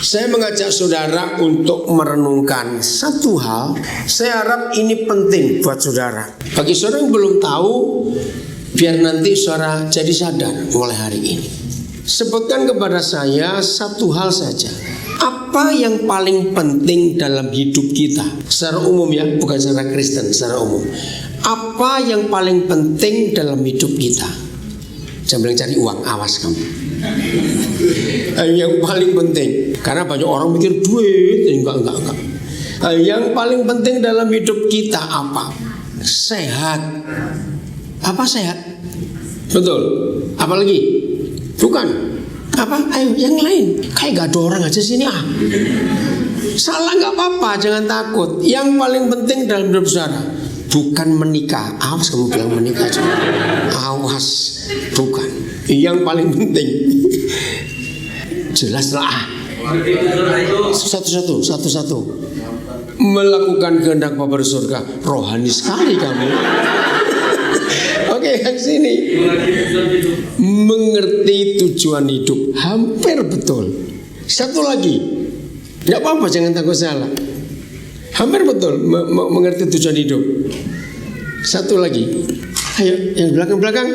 Saya mengajak saudara untuk merenungkan satu hal. Saya harap ini penting buat saudara. Bagi saudara yang belum tahu, biar nanti saudara jadi sadar mulai hari ini. Sebutkan kepada saya satu hal saja. Apa yang paling penting dalam hidup kita? Secara umum ya, bukan secara Kristen, secara umum. Apa yang paling penting dalam hidup kita? Jangan bilang cari uang, awas kamu. Yang paling penting, karena banyak orang mikir duit, enggak. Yang paling penting dalam hidup kita apa? Sehat. Apa sehat? Betul. Apa lagi? Bukan. Apa? Ayo yang lain. Kayak gak ada orang aja sini ah. Salah gak apa-apa, jangan takut. Yang paling penting dalam hidup saudara bukan menikah. Awas kamu bilang menikah juga. Awas. Bukan. Yang paling penting. Jelaslah. Satu-satu. Melakukan kehendak Bapa di surga. Rohani sekali kamu. Oke, yang sini. Mengerti tujuan hidup. Hampir betul. Satu lagi. Tidak apa-apa, jangan takut salah. Hampir betul. Mengerti tujuan hidup. Satu lagi. Ayo, yang belakang-belakang.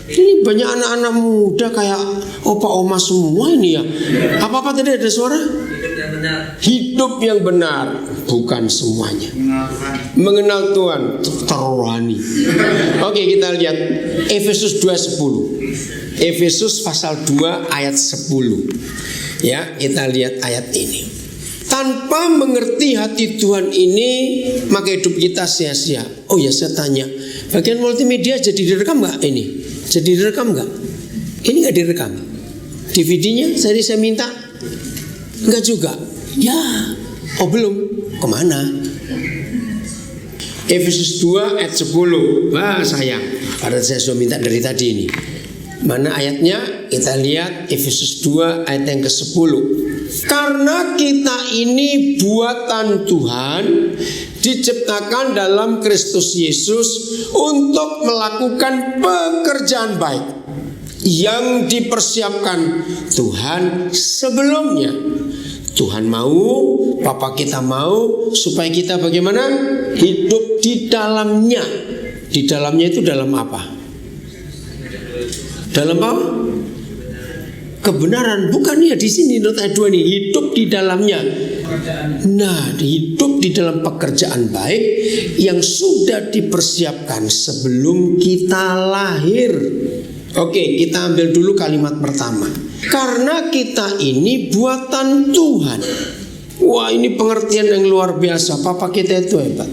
Ini banyak anak-anak muda kayak opa-oma semua ini ya. Apa-apa tadi ada suara? Hidup yang benar. Bukan semuanya. Mengenal Tuhan terrohani. Oke, kita lihat Efesus 2:10. Efesus pasal 2 ayat 10. Ya, kita lihat ayat ini. Tanpa mengerti hati Tuhan ini, maka hidup kita sia-sia. Oh ya, saya tanya, bagian multimedia jadi direkam nggak ini? Jadi direkam nggak? Ini nggak direkam. DVD-nya saya minta, nggak juga. Ya, oh belum. Kemana? Efesus 2 ayat 10. Wah sayang, padahal saya sudah minta dari tadi ini. Mana ayatnya? Kita lihat Efesus 2 ayat yang ke-10. Karena kita ini buatan Tuhan, diciptakan dalam Kristus Yesus untuk melakukan pekerjaan baik yang dipersiapkan Tuhan sebelumnya. Tuhan mau, Papa kita mau supaya kita bagaimana? Hidup di dalamnya. Di dalamnya itu dalam apa? Dalam apa? Kebenaran. Bukan ya di sini not ayat 2 nih, hidup di dalamnya. Nah, hidup di dalam pekerjaan baik yang sudah dipersiapkan sebelum kita lahir. Oke, kita ambil dulu kalimat pertama. Karena kita ini buatan Tuhan. Wah, ini pengertian yang luar biasa. Papa kita itu hebat.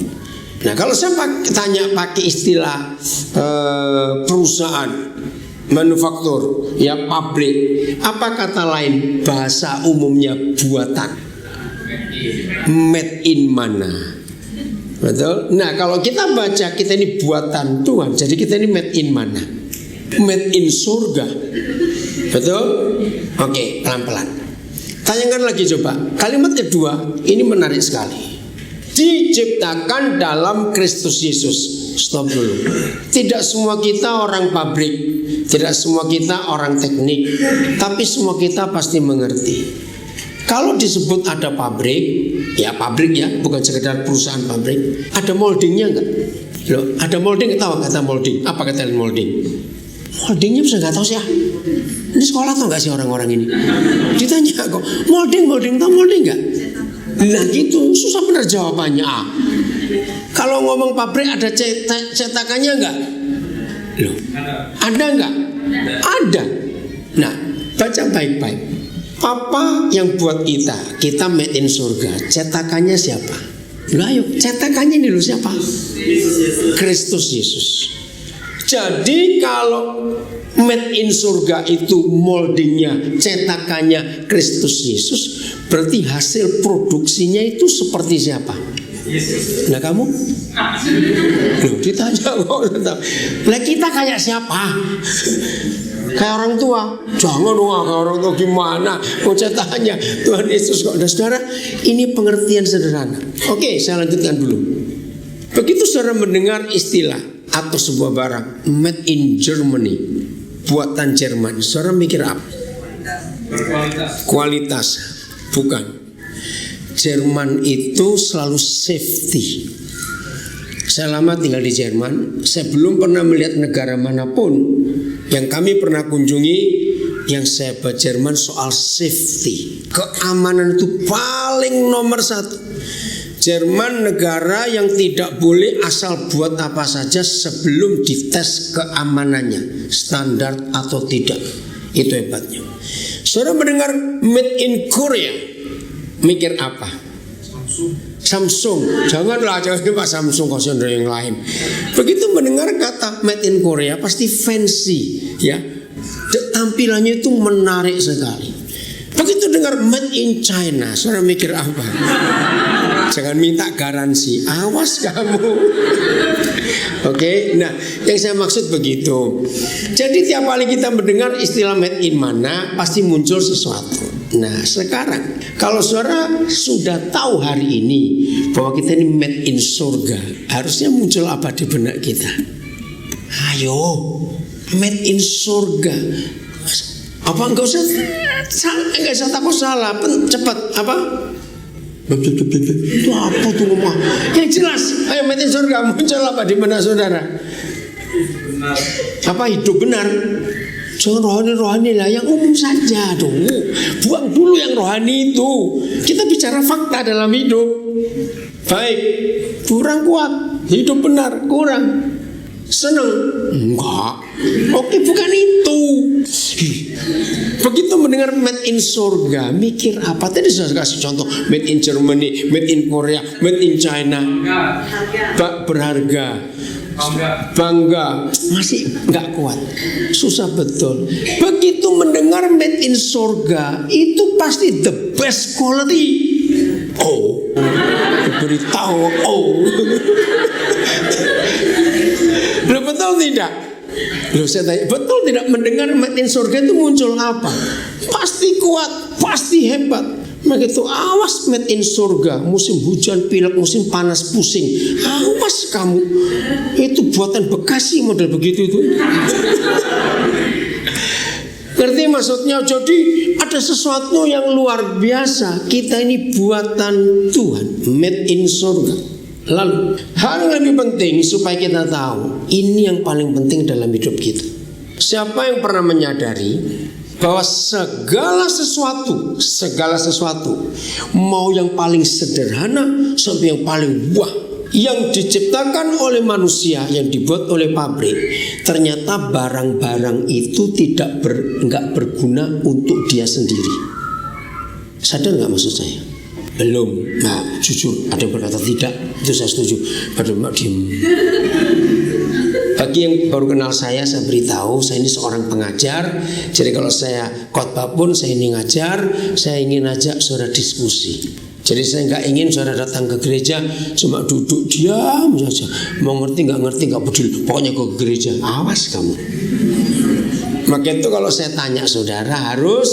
Nah, kalau saya tanya pakai istilah perusahaan manufaktur, ya pabrik, apa kata lain bahasa umumnya buatan? Made in mana? Betul? Nah, kalau kita baca kita ini buatan Tuhan, jadi kita ini made in mana? Made in surga. Betul? Oke, pelan-pelan. Tanyakan lagi coba. Kalimat kedua, ini menarik sekali. Diciptakan dalam Kristus Yesus. Stop dulu. Tidak semua kita orang pabrik, tidak semua kita orang teknik, tapi semua kita pasti mengerti. Kalau disebut ada pabrik, ya pabrik ya, bukan sekedar perusahaan pabrik. Ada moldingnya enggak? Loh, ada molding, tahu kata molding? Apa kata molding? Moldingnya bisa nggak tahu sih ya. Ini sekolah tau nggak sih orang-orang ini? Ditanya kok molding tahu molding nggak? Nah gitu susah benar jawabannya. Kalau ngomong pabrik ada cetakannya nggak? Loh, ada nggak? Ada. Nah baca baik-baik. Apa yang buat kita made in surga? Cetakannya siapa? Loh ayo cetakannya ini loh siapa? Kristus Yesus. Jadi kalau made in surga itu moldingnya, cetakannya Kristus Yesus, berarti hasil produksinya itu seperti siapa? Nah kamu? Loh, ditanya kok. Lah kita kayak siapa? Kayak orang tua. Jangan dong kayak orang tua gimana? Mau cetakannya Tuhan Yesus kok. Nah saudara, ini pengertian sederhana. Oke, saya lanjutkan dulu. Begitu saudara mendengar istilah atau sebuah barang made in Germany, buatan Jerman, saudara mikir apa? Kualitas. Bukan. Jerman itu selalu safety. Saya lama tinggal di Jerman. Saya belum pernah melihat negara manapun yang kami pernah kunjungi yang saya baca Jerman soal safety. Keamanan itu paling nomor satu. Jerman negara yang tidak boleh asal buat apa saja sebelum dites keamanannya, standar atau tidak. Itu hebatnya. Saudara mendengar made in Korea, mikir apa? Samsung. Janganlah Pak Samsung, kau saudara yang lain. Begitu mendengar kata made in Korea pasti fancy, ya. Tampilannya itu menarik sekali. Begitu dengar made in China, saudara mikir apa? Jangan minta garansi, awas kamu. Oke, nah yang saya maksud begitu. Jadi tiap kali kita mendengar istilah made in mana, pasti muncul sesuatu. Nah sekarang, kalau saudara sudah tahu hari ini bahwa kita ini made in surga, harusnya muncul apa di benak kita? Ayo, made in surga. Apa enggak usah takut salah, cepat apa? Itu apa tuh ngomong? Yang jelas, ayo mati surga muncul apa di benak saudara? Benar. Apa hidup benar? Jangan rohani lah, yang umum saja dong. Buang dulu yang rohani itu. Kita bicara fakta dalam hidup. Baik, kurang kuat, hidup benar, kurang. Senang? Enggak. Oke, bukan itu. Begitu mendengar made in surga, mikir apa? Tadi saya kasih contoh, made in Germany, made in Korea, made in China. Berharga. Bangga. Masih enggak kuat. Susah betul. Begitu mendengar made in surga, itu pasti the best quality. Oh, diberitahu. Oh. Loh, betul tidak? Loh, saya tanya, betul tidak mendengar made in surga itu muncul apa? Pasti kuat, pasti hebat. Maka itu awas made in surga, musim hujan pilek, musim panas pusing. Awas kamu. Itu buatan Bekasi model begitu itu. Ngerti maksudnya? Jadi ada sesuatu yang luar biasa. Kita ini buatan Tuhan, made in surga. Lalu hal yang lebih penting supaya kita tahu, ini yang paling penting dalam hidup kita. Siapa yang pernah menyadari bahwa segala sesuatu, mau yang paling sederhana sampai yang paling wah, yang diciptakan oleh manusia, yang dibuat oleh pabrik, ternyata barang-barang itu nggak berguna untuk dia sendiri. Sadar nggak maksud saya? Belum. Nah, jujur ada yang berkata tidak, itu saya setuju. Pada Mbak diem. Bagi yang baru kenal saya beritahu, saya ini seorang pengajar. Jadi kalau saya khotbah pun saya ini ngajar, saya ingin ajak saudara diskusi. Jadi saya nggak ingin saudara datang ke gereja cuma duduk diam saja. Mau ngerti nggak peduli, pokoknya ke gereja. Awas kamu. Maka itu kalau saya tanya saudara harus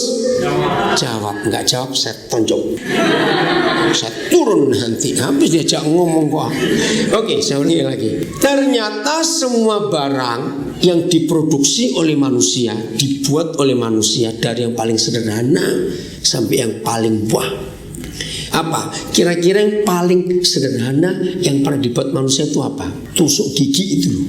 jawab. Nggak jawab saya tonjok. Saya turun nanti. Habis diajak ngomong kok. Oke, saya ulangi lagi. Ternyata semua barang yang diproduksi oleh manusia, dibuat oleh manusia, dari yang paling sederhana sampai yang paling wah. Apa? Kira-kira yang paling sederhana yang pernah dibuat manusia itu apa? Tusuk gigi itu loh.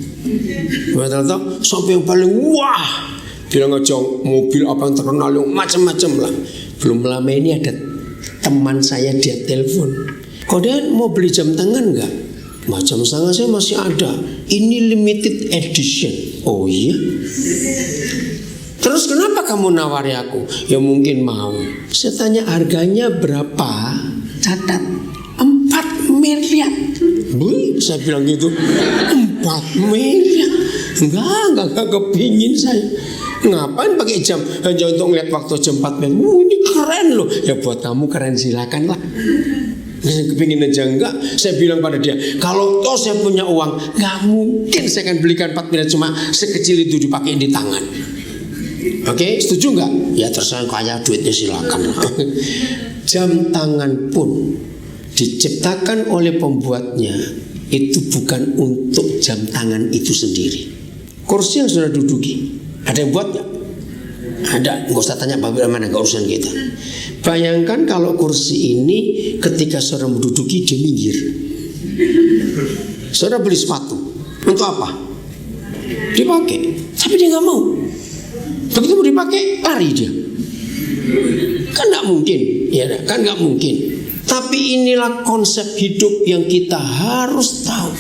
Sampai yang paling wah, bilang aja mobil apa yang terkenal yang macam-macam lah. Belum lama ini ada teman saya, dia telepon, kok dia mau beli jam tangan nggak? Jam tangan saya masih ada, ini limited edition. Oh iya? Terus kenapa kamu nawari aku? Ya mungkin mau. Saya tanya harganya berapa? Catat 4 miliar. Saya bilang gitu, 4 miliar. Enggak kepingin saya. Ngapain pakai jam hanya untuk ngeliat waktu jam 4 menit? Ini keren loh. Ya buat kamu keren, silakan lah. Kepingin aja enggak. Saya bilang pada dia, kalau toh saya punya uang, nggak mungkin saya akan belikan 4 miliar cuma sekecil itu dipakai di tangan. Oke, setuju nggak? Ya terserah, kaya duitnya silakan. Jam tangan pun diciptakan oleh pembuatnya itu bukan untuk jam tangan itu sendiri. Kursi yang sudah duduki, ada yang buat nggak? Ada, nggak usah tanya pabrik mana, nggak urusan kita. Bayangkan kalau kursi ini ketika saudara menduduki dia minggir. Saudara beli sepatu, untuk apa? Dipakai, tapi dia nggak mau. Begitu mau dipakai, lari dia. Kan nggak mungkin, ya kan nggak mungkin. Tapi inilah konsep hidup yang kita harus tahu.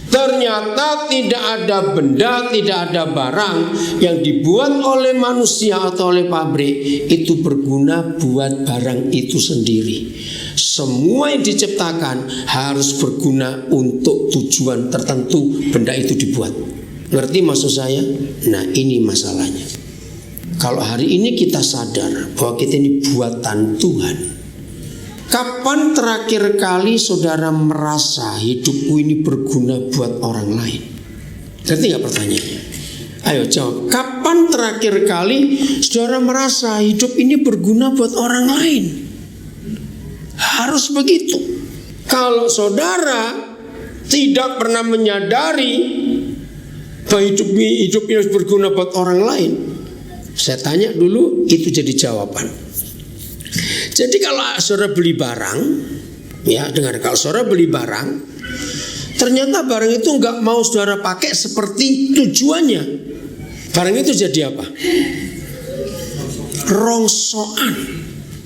Ternyata tidak ada benda, tidak ada barang yang dibuat oleh manusia atau oleh pabrik itu berguna buat barang itu sendiri. Semua yang diciptakan harus berguna untuk tujuan tertentu benda itu dibuat. Ngerti maksud saya? Nah, ini masalahnya. Kalau hari ini kita sadar bahwa kita ini buatan Tuhan, kapan terakhir kali saudara merasa hidupku ini berguna buat orang lain? Ngerti gak pertanyaannya? Ayo jawab. Kapan terakhir kali saudara merasa hidup ini berguna buat orang lain? Harus begitu. Kalau saudara tidak pernah menyadari bahwa hidup ini harus berguna buat orang lain, saya tanya dulu, itu jadi jawaban. Jadi kalau saudara beli barang, ya dengar, kalau saudara beli barang, ternyata barang itu nggak mau saudara pakai seperti tujuannya, barang itu jadi apa? Rongsokan.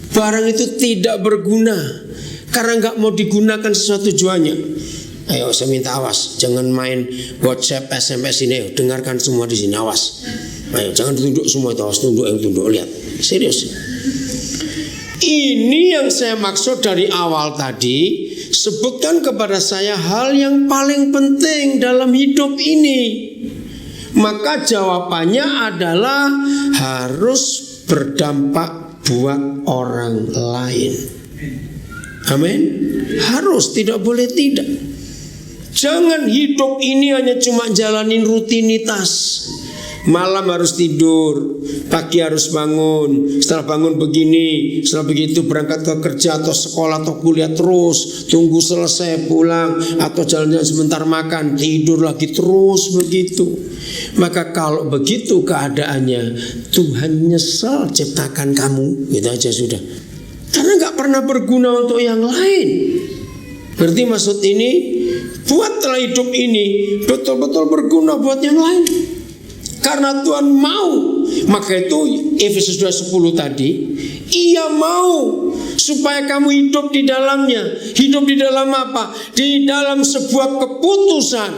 Barang itu tidak berguna karena nggak mau digunakan sesuai tujuannya. Ayo saya minta awas, jangan main WhatsApp, SMS ini, dengarkan semua di sini, awas. Ayo jangan tunduk semua itu, awas, tunduk yang tunduk, lihat, serius. Ini yang saya maksud dari awal tadi. Sebutkan kepada saya hal yang paling penting dalam hidup ini. Maka jawabannya adalah harus berdampak buat orang lain. Amin. Harus, tidak boleh tidak. Jangan hidup ini hanya cuma jalanin rutinitas. Malam harus tidur, pagi harus bangun, setelah bangun begini, setelah begitu berangkat ke kerja atau sekolah atau kuliah terus, tunggu selesai pulang atau jalan-jalan sebentar makan, tidur lagi terus begitu. Maka kalau begitu keadaannya, Tuhan nyesel ciptakan kamu, gitu aja sudah. Karena gak pernah berguna untuk yang lain. Berarti maksud ini, buatlah hidup ini betul-betul berguna buat yang lain. Karena Tuhan mau. Maka itu Efesus 2:10 tadi, Ia mau supaya kamu hidup di dalamnya. Hidup di dalam apa? Di dalam sebuah keputusan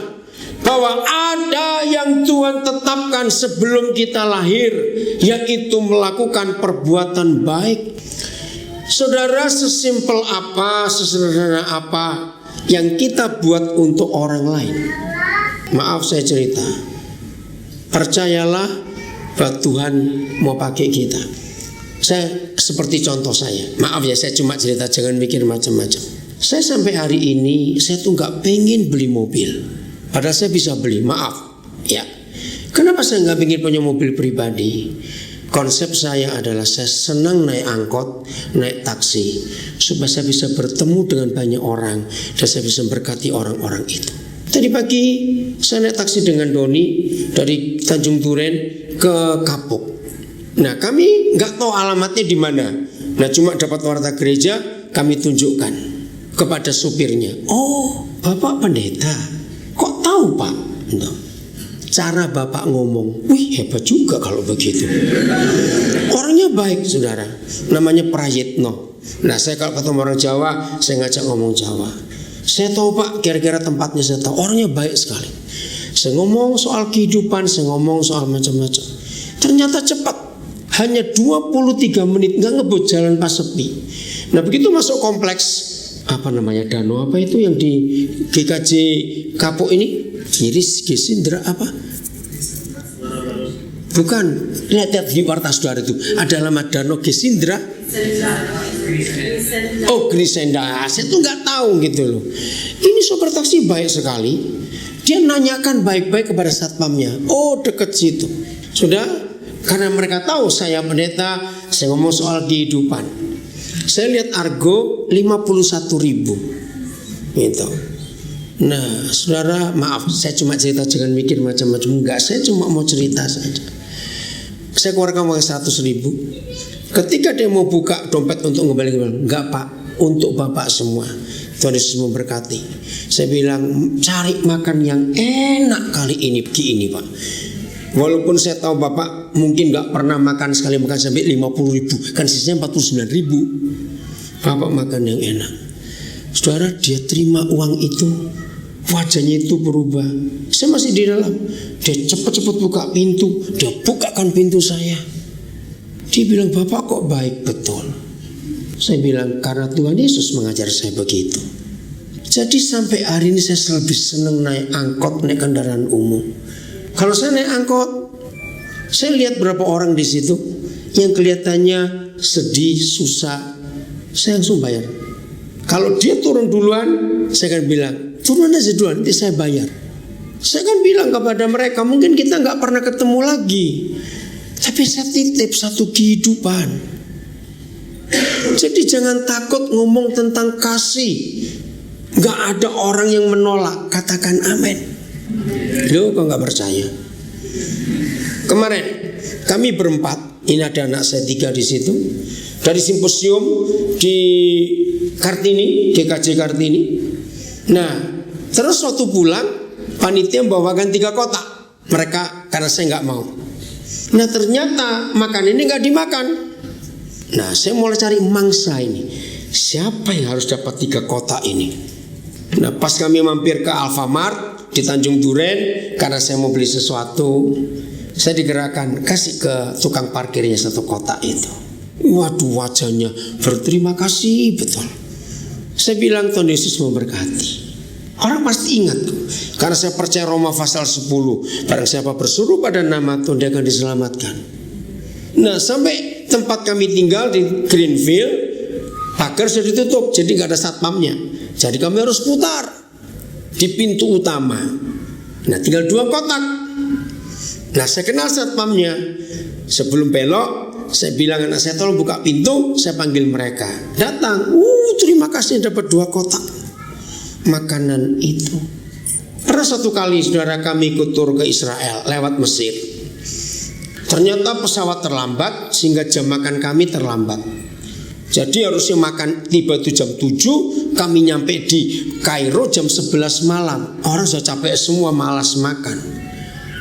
bahwa ada yang Tuhan tetapkan sebelum kita lahir, yaitu melakukan perbuatan baik. Saudara, sesimpel apa, sesederhana apa yang kita buat untuk orang lain? Maaf saya cerita, percayalah bahwa Tuhan mau pakai kita. Saya seperti contoh saya, maaf ya saya cuma cerita, jangan mikir macam-macam. Saya sampai hari ini saya tuh gak pengen beli mobil, padahal saya bisa beli, maaf ya. Kenapa saya gak pengen punya mobil pribadi? Konsep saya adalah saya senang naik angkot, naik taksi, supaya saya bisa bertemu dengan banyak orang dan saya bisa berkati orang-orang itu. Tadi pagi saya naik taksi dengan Doni dari Tanjung Duren ke Kapuk. Nah, kami nggak tahu alamatnya di mana. Nah, cuma dapat warta gereja, kami tunjukkan kepada supirnya. Oh, Bapak pendeta, kok tahu Pak? Nah, cara Bapak ngomong, wih hebat juga kalau begitu. Orangnya baik saudara, namanya Prayitno. Nah, saya kalau ketemu orang Jawa, saya ngajak ngomong Jawa. Saya tahu Pak, kira-kira tempatnya saya tahu. Orangnya baik sekali. Saya ngomong soal kehidupan, saya ngomong soal macam-macam. Ternyata cepat, hanya 23 menit, nggak ngebut, jalan pas sepi. Nah, begitu masuk kompleks, apa namanya, danau apa itu yang di GKJ Kapuk ini, Giris Gesindra apa? Bukan, lihat di warta saudara itu ada alamat Danau Gesindra. Oh, Grisenda. Saya tuh nggak tahu gitu loh. Ini sopir taksi baik sekali. Dia nanyakan baik-baik kepada satpamnya. Oh, deket situ. Sudah, karena mereka tahu saya pendeta, saya ngomong soal kehidupan. Saya lihat argo 51.000 gitu. Nah, saudara, maaf, saya cuma cerita, jangan mikir macam-macam. Enggak, saya cuma mau cerita saja. Saya keluarkan uang 100.000. Ketika dia mau buka dompet untuk ngembalikan, enggak Pak, untuk Bapak semua. Tuhan Yesus memberkati. Saya bilang, cari makan yang enak kali ini, begini Pak. Walaupun saya tahu Bapak mungkin gak pernah makan sekali makan sampai 50.000, kan sisanya 49.000. Bapak makan yang enak. Saudara, dia terima uang itu, wajahnya itu berubah. Saya masih di dalam. Dia cepat-cepat buka pintu. Dia bukakan pintu saya. Dia bilang, Bapak kok baik betul. Saya bilang, karena Tuhan Yesus mengajar saya begitu. Jadi sampai hari ini saya lebih senang naik angkot, naik kendaraan umum. Kalau saya naik angkot, saya lihat berapa orang di situ yang kelihatannya sedih, susah, saya langsung bayar. Kalau dia turun duluan, saya akan bilang, turun aja duluan, nanti saya bayar. Saya akan bilang kepada mereka, mungkin kita gak pernah ketemu lagi, tapi saya titip satu kehidupan. Jadi jangan takut ngomong tentang kasih. Gak ada orang yang menolak, katakan amin. Loh, kok gak percaya? Kemarin kami berempat, ini ada anak saya 3 di situ, dari simposium di Kartini, GKJ Kartini. Nah, terus waktu pulang, panitia membawakan 3 kotak. Mereka, karena saya nggak mau. Nah, ternyata makan ini nggak dimakan. Nah, saya mulai cari mangsa ini. Siapa yang harus dapat 3 kotak ini? Nah, pas kami mampir ke Alfamart di Tanjung Duren, karena saya mau beli sesuatu, saya digerakkan, kasih ke tukang parkirnya 1 kotak itu. Waduh, wajahnya berterima kasih betul. Saya bilang, Tuhan Yesus memberkati. Orang pasti ingat, karena saya percaya Roma pasal 10, barang siapa berseru pada nama Tuhan, dia akan diselamatkan. Nah, sampai tempat kami tinggal di Greenfield, pagar sudah ditutup, jadi gak ada satpamnya. Jadi kami harus putar di pintu utama. Nah, tinggal 2 kotak. Nah, saya kenal satpamnya. Sebelum belok, saya bilang anak saya, tolong buka pintu. Saya panggil mereka. Datang. Terima kasih dapat 2 kotak makanan itu. Pernah satu kali saudara kami ikut tur ke Israel lewat Mesir. Ternyata pesawat terlambat sehingga jam makan kami terlambat. Jadi harusnya makan tiba itu jam 7, kami nyampe di Kairo jam 11 malam. Orang sudah capek semua, malas makan.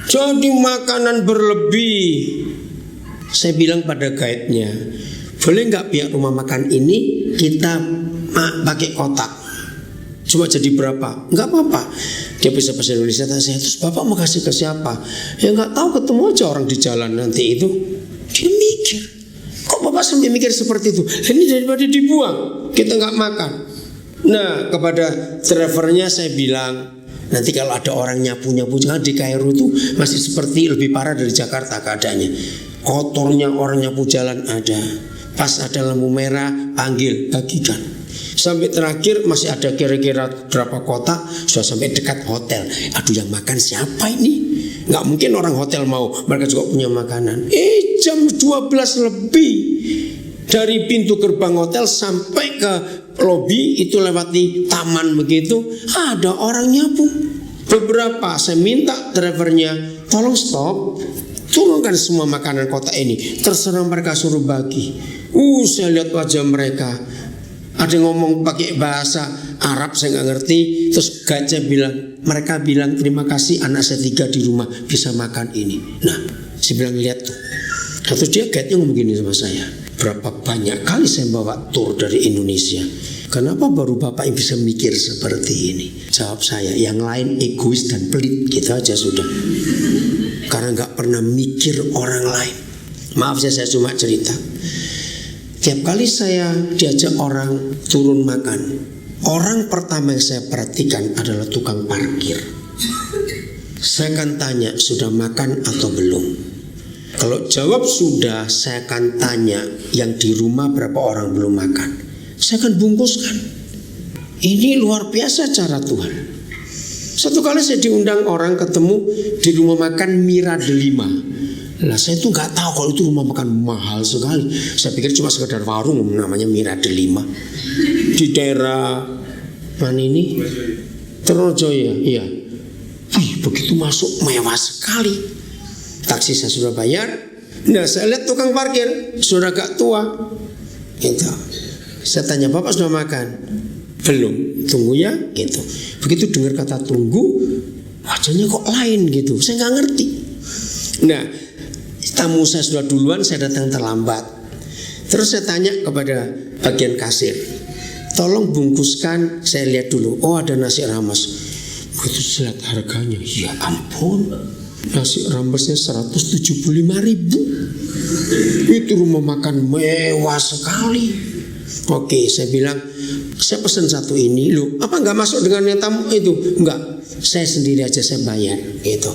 Jadi makanan berlebih. Saya bilang pada guide-nya, boleh nggak pihak rumah makan ini kita pakai kotak? Cuma jadi berapa? Nggak apa-apa. Dia bisa bahasa Indonesia. Saya, terus Bapak mau kasih ke siapa? Ya nggak tahu, ketemu aja orang di jalan nanti itu. Dia mikir, kok Bapak sampai mikir seperti itu? Ini daripada dibuang, kita nggak makan. Nah, kepada drivernya saya bilang, nanti kalau ada orang nyapu-nyapu, jangan di Kairo itu masih seperti lebih parah dari Jakarta keadaannya. Kotornya orang nyapu jalan ada. Pas ada lampu merah, panggil, bagikan. Sampai terakhir masih ada kira-kira berapa kotak, sudah sampai dekat hotel. Aduh, yang makan siapa ini? Nggak mungkin orang hotel mau, mereka juga punya makanan. Jam 12 lebih dari pintu gerbang hotel sampai ke lobi itu lewati taman begitu, ada orang nyapu. Beberapa saya minta drivernya, tolong stop, turunkan semua makanan kotak ini. Terserah mereka suruh bagi. Saya lihat wajah mereka. Ada yang ngomong pakai bahasa Arab saya nggak ngerti. Terus gajah bilang, mereka bilang terima kasih anak saya 3 di rumah bisa makan ini. Nah, saya bilang lihat tuh. Terus dia guide-nya ngomong gini sama saya, berapa banyak kali saya bawa tur dari Indonesia, kenapa baru Bapak yang bisa mikir seperti ini? Jawab saya, yang lain egois dan pelit, gitu aja sudah. Karena nggak pernah mikir orang lain. Maaf saya cuma cerita. Tiap kali saya diajak orang turun makan, orang pertama yang saya perhatikan adalah tukang parkir. Saya akan tanya, sudah makan atau belum? Kalau jawab sudah, saya akan tanya, yang di rumah berapa orang belum makan? Saya akan bungkuskan. Ini luar biasa cara Tuhan. Satu kali saya diundang orang ketemu di rumah makan Mira Delima. Lah saya tuh nggak tahu kalau itu rumah makan mahal sekali. Saya pikir cuma sekedar warung namanya Mira Delima di daerah mana ini? Trojoyo, iya. Begitu masuk mewah sekali. Taksi saya sudah bayar, Nah saya lihat tukang parkir sudah agak tua gitu. Saya tanya, Bapak sudah makan? Belum, tunggu ya gitu. Begitu dengar kata tunggu, wajahnya kok lain gitu. Saya nggak ngerti. Nah tamu saya sudah duluan, saya datang terlambat. Terus saya tanya kepada bagian kasir, tolong bungkuskan, saya lihat dulu. Oh ada nasi rames. Begitu saya lihat harganya, ya ampun, nasi ramesnya 175.000. Itu rumah makan mewah sekali. Oke, saya bilang, saya pesan satu ini. Loh, apa nggak masuk dengan yang tamu itu? Enggak, saya sendiri aja, saya bayar gitu.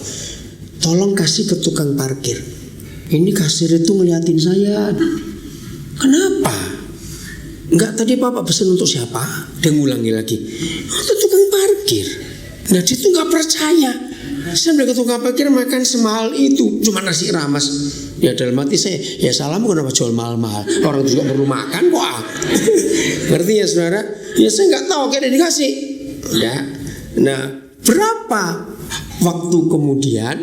Tolong kasih ke tukang parkir. Ini kasir itu ngeliatin saya. Kenapa? Enggak, tadi Bapak pesan untuk siapa? Dia ngulangi lagi, untuk tukang parkir. Nah dia tuh nggak percaya. Saya bilang ke tukang parkir makan semahal itu, cuma nasi rames. Ya dalam hati saya, ya salahmu kenapa jual mahal-mahal? Orang juga perlu makan kok. Ngerti ya saudara? Ya saya nggak tahu, kayak dikasih. Ya. Nah berapa waktu kemudian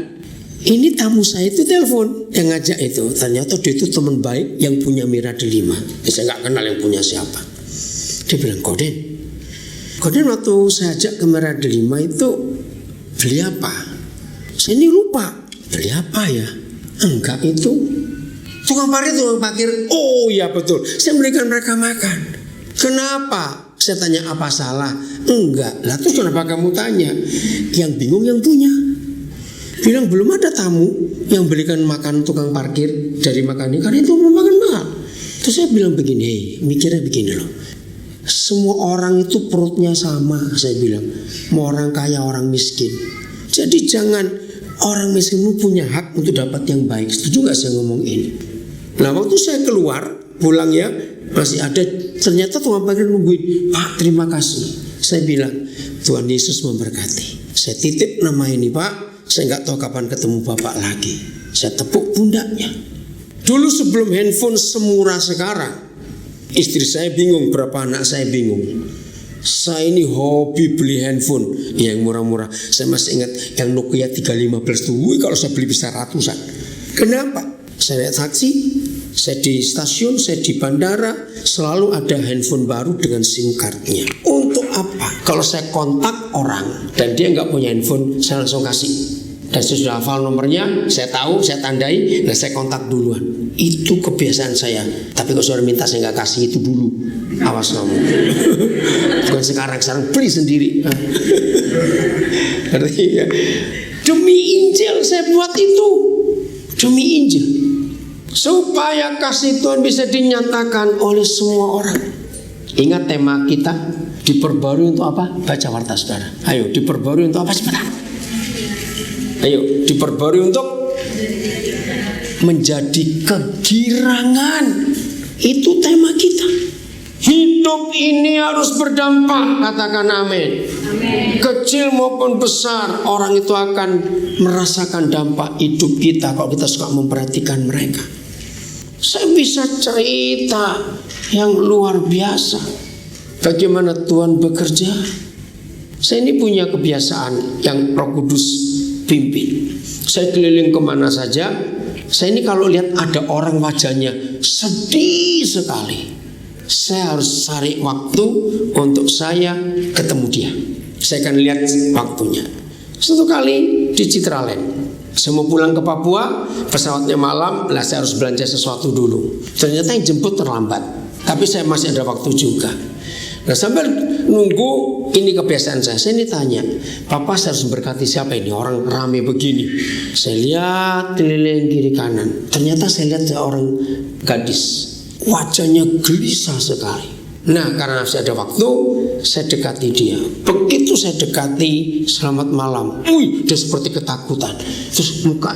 ini tamu saya itu telepon yang ngajak itu. Ternyata dia itu teman baik yang punya Mira Delima. Ya, saya nggak kenal yang punya siapa. Dia bilang, Koden waktu saya ajak ke Mira Delima itu beli apa? Saya ini lupa beli apa ya. Enggak, itu tukang parkir. Oh iya betul, saya berikan mereka makan. Kenapa? Saya tanya apa salah? Enggak. Lah terus kenapa kamu tanya? Yang bingung yang punya. Bilang belum ada tamu yang berikan makan tukang parkir dari makan ini, karena itu belum makan mahal. Terus saya bilang begini, mikirnya begini loh. Semua orang itu perutnya sama, saya bilang. Mau orang kaya, orang miskin. Jadi jangan orang miskin punya hak untuk dapat yang baik. Setuju gak saya ngomong ini? Nah waktu saya keluar, pulang ya, masih ada. Ternyata tukang parkir nungguin. Pak terima kasih. Saya bilang, Tuhan Yesus memberkati. Saya titip nama ini Pak. Saya gak tahu kapan ketemu Bapak lagi. Saya tepuk pundaknya. Dulu sebelum handphone semurah sekarang, istri saya bingung, berapa anak saya bingung. Saya ini hobi beli handphone yang murah-murah. Saya masih ingat yang Nokia 315 tuh. Kalau saya beli bisa ratusan. Kenapa? Saya naik taksi, saya di stasiun, saya di bandara, selalu ada handphone baru dengan SIM cardnya. Untuk apa? Kalau saya kontak orang dan dia nggak punya handphone, saya langsung kasih. Dan saya sudah hafal nomornya, saya tahu, saya tandai, nah saya kontak duluan. Itu kebiasaan saya. Tapi kalau saudara minta saya nggak kasih itu dulu. Awas kamu. Bukan sekarang beli sendiri. Artinya, demi Injil saya buat itu. Demi Injil. Supaya kasih Tuhan bisa dinyatakan oleh semua orang. Ingat tema kita, diperbarui untuk apa? Baca warta saudara. Ayo, diperbarui untuk apa? Cepetan. Ayo, diperbarui untuk menjadi kegirangan. Itu tema kita. Hidup ini harus berdampak. Katakan amin. Kecil maupun besar, orang itu akan merasakan dampak hidup kita kalau kita suka memperhatikan mereka. Saya bisa cerita yang luar biasa bagaimana Tuhan bekerja. Saya ini punya kebiasaan yang Roh Kudus pimpin. Saya keliling kemana saja. Saya ini kalau lihat ada orang wajahnya sedih sekali, saya harus cari waktu untuk saya ketemu dia. Saya akan lihat waktunya. Satu kali di Citraland, saya mau pulang ke Papua, pesawatnya malam, lah saya harus belanja sesuatu dulu. Ternyata yang jemput terlambat, tapi saya masih ada waktu juga. Nah sambil nunggu, ini kebiasaan saya ini tanya, Papa saya harus berkati siapa ini, orang rame begini. Saya lihat keliling kiri kanan, ternyata saya lihat seorang gadis, wajahnya gelisah sekali. Nah karena saya ada waktu, saya dekati dia. Begitu saya dekati, selamat malam. Dia seperti ketakutan. Terus muka,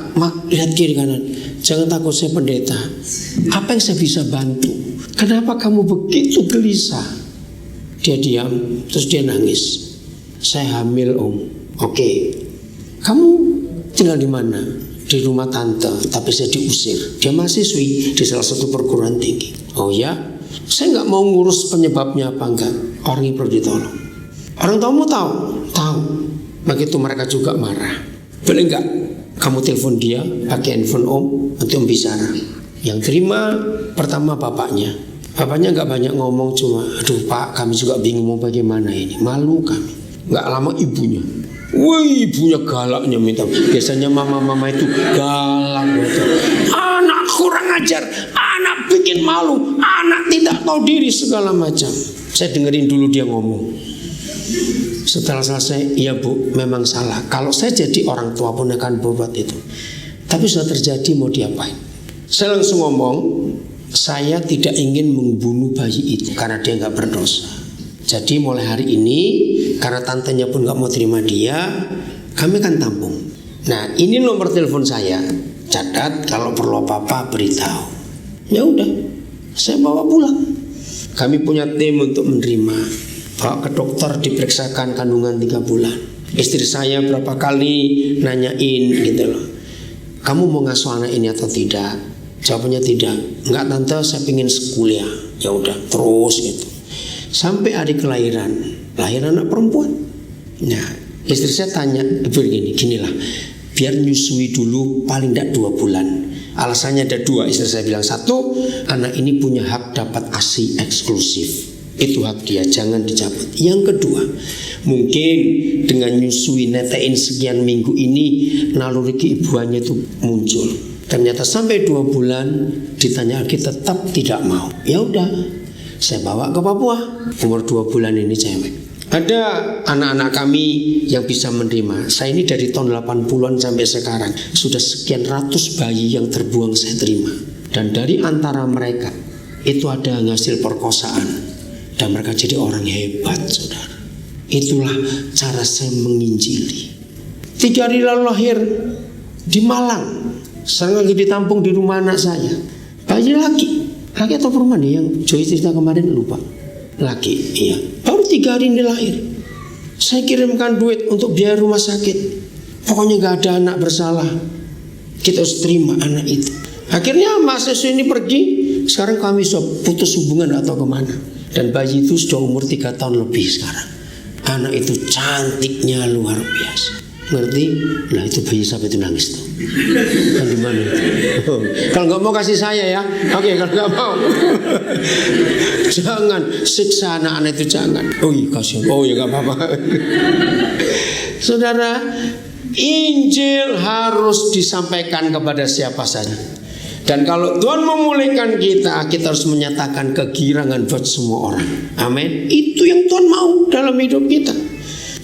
lihat kiri kanan. Jangan takut, saya pendeta. Apa yang saya bisa bantu? Kenapa kamu begitu gelisah? Dia diam, terus dia nangis. Saya hamil om. Oke. Kamu tinggal di mana? Di rumah tante, tapi saya diusir. Dia mahasiswi di salah satu perguruan tinggi. Oh ya? Saya nggak mau ngurus penyebabnya apa enggak. Orang ini perlu ditolong. Orang tua mau tahu? Tahu. Begitu mereka juga marah. Boleh enggak? Kamu telepon dia pakai handphone om untuk bicara. Yang terima pertama bapaknya. Bapaknya nggak banyak ngomong, cuma aduh pak kami juga bingung mau bagaimana ini, malu kami. Nggak lama ibunya. Wah ibunya galaknya minta. Biasanya mama-mama itu galak gitu. Anak kurang ajar, anak bikin malu, anak tidak tahu diri segala macam. Saya dengerin dulu dia ngomong. Setelah selesai, iya bu memang salah. Kalau saya jadi orang tua pun akan berbuat itu. Tapi sudah terjadi mau diapain. Saya langsung ngomong, saya tidak ingin membunuh bayi itu karena dia nggak berdosa. Jadi mulai hari ini karena tantenya pun nggak mau terima dia, kami akan tampung. Nah ini nomor telepon saya, catat kalau perlu apa-apa beritahu. Ya udah, saya bawa pulang. Kami punya tim untuk menerima. Bawa ke dokter diperiksakan kandungan 3 bulan. Istri saya berapa kali nanyain gitu loh, kamu mau ngasuh anak ini atau tidak? Jawabannya tidak. Enggak tante, saya pengen sekuliah. Ya udah terus gitu. Sampai hari kelahiran, lahir anak perempuan. Nah istri saya tanya begini, ginilah, biar nyusui dulu paling tidak 2 bulan. Alasannya ada 2. Istri saya bilang, 1, anak ini punya hak dapat ASI eksklusif. Itu hak dia, jangan dicabut. Yang kedua, mungkin dengan nyusui netein sekian minggu ini naluri keibuannya itu muncul. Ternyata sampai 2 bulan ditanya lagi tetap tidak mau. Ya udah, saya bawa ke Papua. Umur 2 bulan ini cewek. Ada anak-anak kami yang bisa menerima. Saya ini dari tahun 80-an sampai sekarang sudah sekian ratus bayi yang terbuang saya terima. Dan dari antara mereka itu ada yang hasil perkosaan. Dan mereka jadi orang hebat, saudara. Itulah cara saya menginjili. 3 hari lalu lahir di Malang. Sekarang lagi ditampung di rumah anak saya. Bayi laki atau perempuan yang Joy cerita kemarin lupa. Laki, iya. Baru 3 hari ini lahir. Saya kirimkan duit untuk biaya rumah sakit. Pokoknya gak ada anak bersalah. Kita harus terima anak itu. Akhirnya mahasiswa ini pergi. Sekarang kami sudah putus hubungan atau kemana. Dan bayi itu sudah umur 3 tahun lebih sekarang. Anak itu cantiknya luar biasa. Ngerti? Lah itu bayi siapa itu nangis tuh? Kan dimana itu? Oh. Kalau nggak mau kasih saya ya, oke. Kalau nggak mau, jangan siksa anak-anak itu, jangan. Oh iya kasihan. Oh ya nggak apa-apa. Saudara, Injil harus disampaikan kepada siapa saja. Dan kalau Tuhan memulihkan kita, kita harus menyatakan kegirangan buat semua orang. Amin. Itu yang Tuhan mau dalam hidup kita.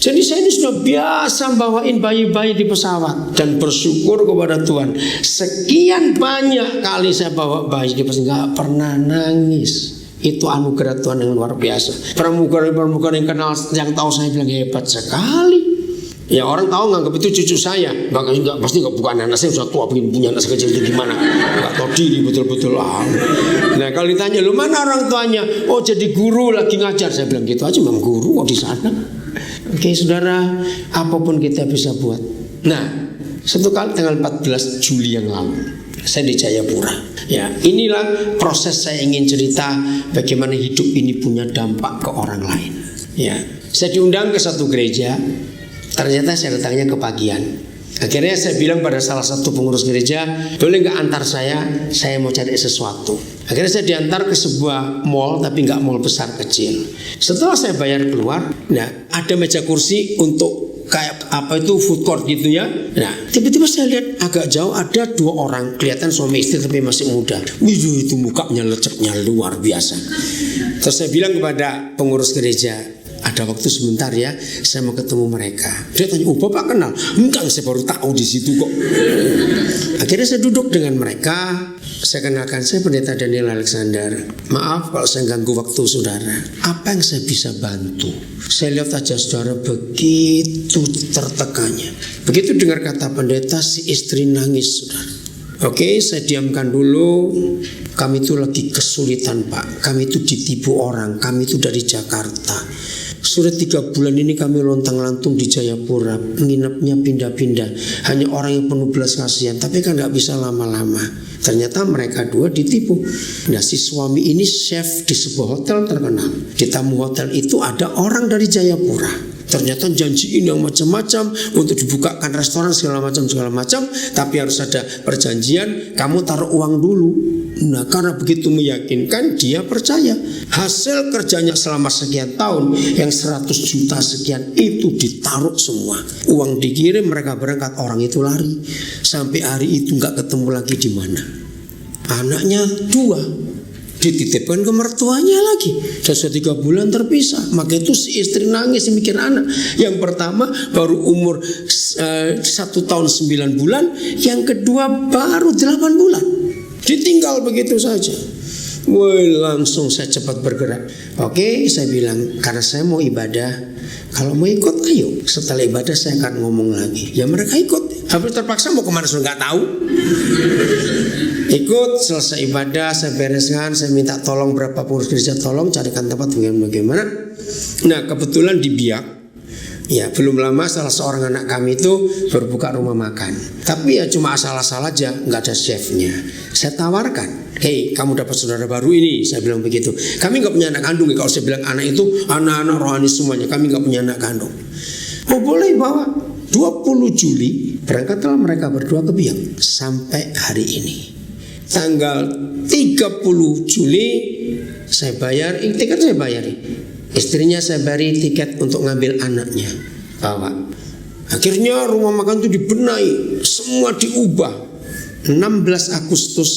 Jadi saya ini sudah biasa bawain bayi-bayi di pesawat. Dan bersyukur kepada Tuhan, sekian banyak kali saya bawa bayi di pesawat, gak pernah nangis. Itu anugerah Tuhan yang luar biasa. Pramugari-pramugari yang kenal, yang tahu saya bilang hebat sekali. Ya orang tahu nganggap itu cucu saya. Enggak, pasti enggak, bukan anak saya, sudah tua begini, punya anak sekecil itu gimana. Enggak tahu diri betul-betul. Nah kalau ditanya, lu mana orang tuanya? Oh jadi guru lagi ngajar. Saya bilang gitu aja, memang guru kok di sana. Oke saudara, apapun kita bisa buat. Nah, satu kali tanggal 14 Juli yang lalu, saya di Jayapura. Ya, inilah proses saya ingin cerita bagaimana hidup ini punya dampak ke orang lain. Ya, saya diundang ke satu gereja. Ternyata saya datangnya kepagian. Akhirnya saya bilang pada salah satu pengurus gereja, boleh nggak antar saya mau cari sesuatu. Akhirnya saya diantar ke sebuah mall, tapi nggak mall besar, kecil. Setelah saya bayar keluar, nah ada meja kursi untuk kayak apa itu food court gitu ya. Nah tiba-tiba saya lihat agak jauh ada 2 orang, kelihatan suami istri tapi masih muda. Wih itu mukanya leceknya luar biasa. Terus saya bilang kepada pengurus gereja, ada waktu sebentar ya, saya mau ketemu mereka. Dia tanya, oh bapak kenal? Enggak, saya baru tahu di situ kok. Akhirnya saya duduk dengan mereka. Saya kenalkan, saya Pendeta Daniel Alexander. Maaf kalau saya ganggu waktu saudara. Apa yang saya bisa bantu? Saya lihat aja saudara begitu tertekannya. Begitu dengar kata pendeta, si istri nangis saudara. Oke, saya diamkan dulu. Kami itu lagi kesulitan pak. Kami itu ditipu orang. Kami itu dari Jakarta. Sudah 3 bulan ini kami lontang-lantung di Jayapura. Nginepnya pindah-pindah. Hanya orang yang penuh belas kasihan. Tapi kan gak bisa lama-lama. Ternyata mereka 2 ditipu. Nah si suami ini chef di sebuah hotel terkenal. Di tamu hotel itu ada orang dari Jayapura. Ternyata janjiin yang macam-macam untuk dibukakan restoran segala macam, tapi harus ada perjanjian, kamu taruh uang dulu. Nah, karena begitu meyakinkan, dia percaya. Hasil kerjanya selama sekian tahun, yang 100 juta sekian itu ditaruh semua. Uang dikirim, mereka berangkat, orang itu lari. Sampai hari itu gak ketemu lagi di mana. Anaknya 2 dititipkan ke mertuanya lagi. Sudah 3 bulan terpisah. Maka itu si istri nangis mikir anak. Yang pertama baru umur 1 tahun 9 bulan, yang kedua baru 8 bulan. Ditinggal begitu saja. Woi, langsung saya cepat bergerak. Oke, saya bilang, karena saya mau ibadah. Kalau mau ikut, ayo. Setelah ibadah saya akan ngomong lagi. Ya mereka ikut. Habis terpaksa mau kemana sudah nggak tahu. Ikut, selesai ibadah, saya bereskan, saya minta tolong berapa pengurus gereja, tolong carikan tempat bagaimana. Nah, kebetulan di Biak, ya belum lama salah seorang anak kami itu berbuka rumah makan. Tapi ya cuma asal-asal aja, nggak ada chefnya. Saya tawarkan, hei kamu dapat saudara baru ini, saya bilang begitu. Kami nggak punya anak kandung. Kalau saya bilang anak itu anak-anak rohani semuanya, kami nggak punya anak kandung. Oh boleh bawa. 20 Juli berangkatlah mereka berdua ke Biak sampai hari ini. Tanggal 30 Juli saya bayar, tiket saya bayari. Istrinya saya beri tiket untuk ngambil anaknya, bawa. Akhirnya rumah makan itu dibenahi, semua diubah. 16 Agustus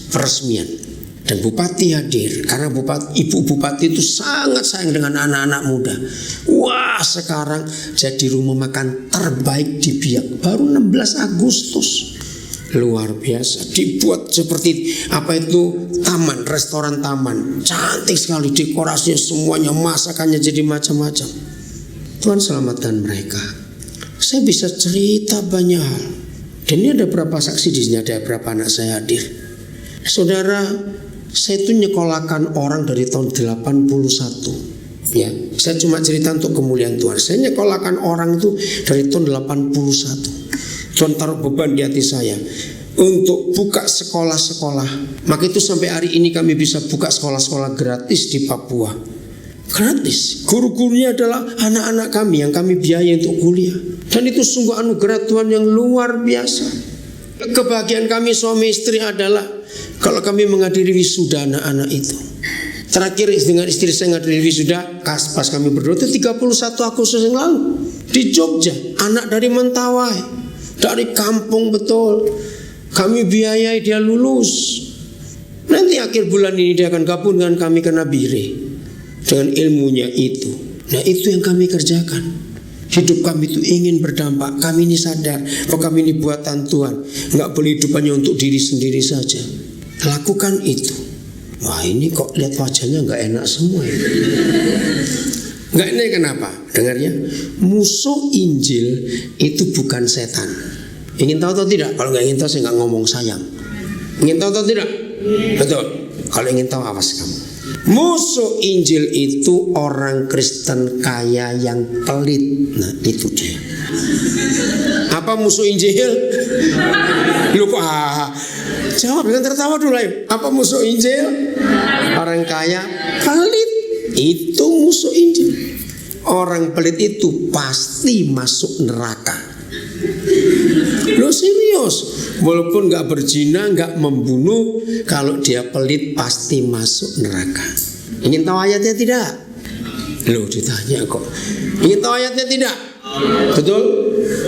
peresmian. Dan bupati hadir, karena ibu bupati itu sangat sayang dengan anak-anak muda. Wah, sekarang jadi rumah makan terbaik di Biak. Baru 16 Agustus. Luar biasa. Dibuat seperti apa itu, taman, restoran taman. Cantik sekali dekorasinya, semuanya, masakannya jadi macam-macam. Tuhan selamatkan mereka. Saya bisa cerita banyak hal. Dan ini ada berapa saksi di sini, ada berapa anak saya hadir. Saudara, saya itu nyekolahkan orang dari tahun 81. Ya, saya cuma cerita untuk kemuliaan Tuhan. Saya nyekolahkan orang itu dari tahun 81. Tuhan taruh beban di hati saya untuk buka sekolah-sekolah. Maka itu sampai hari ini kami bisa buka sekolah-sekolah gratis di Papua. Gratis. Guru-gurunya adalah anak-anak kami yang kami biayai untuk kuliah. Dan itu sungguh anugerah Tuhan yang luar biasa. Kebahagiaan kami suami istri adalah kalau kami menghadiri wisuda anak-anak itu. Terakhir dengan istri saya menghadiri wisuda pas kami berdua itu 31 Agustus yang lalu di Jogja. Anak dari Mentawai, dari kampung betul. Kami biayai dia lulus. Nanti akhir bulan ini dia akan gabung dengan kami ke Nabire dengan ilmunya itu. Nah, itu yang kami kerjakan. Hidup kami itu ingin berdampak. Kami ini sadar bahwa kami ini buatan Tuhan. Nggak boleh hidupannya untuk diri sendiri saja. Lakukan itu. Wah, ini kok lihat wajahnya nggak enak semua ya. Nggak enak kenapa? Dengar ya. Musuh Injil itu bukan setan. Ingin tahu atau tidak? Kalau nggak ingin tahu saya nggak ngomong sayang. Ingin tahu atau tidak? Betul. Kalau ingin tahu awas kamu. Musuh Injil itu orang Kristen kaya yang pelit. Nah, itu dia. Apa musuh Injil? Lupa. Jawab dengan tertawa dulu ayo. Apa musuh Injil? Orang kaya pelit. Itu musuh Injil. Orang pelit itu pasti masuk neraka. Lo serius? Walaupun gak berzina, gak membunuh, kalau dia pelit pasti masuk neraka. Ingin tahu ayatnya tidak? Loh, ditanya kok. Ingin tahu ayatnya tidak? Betul?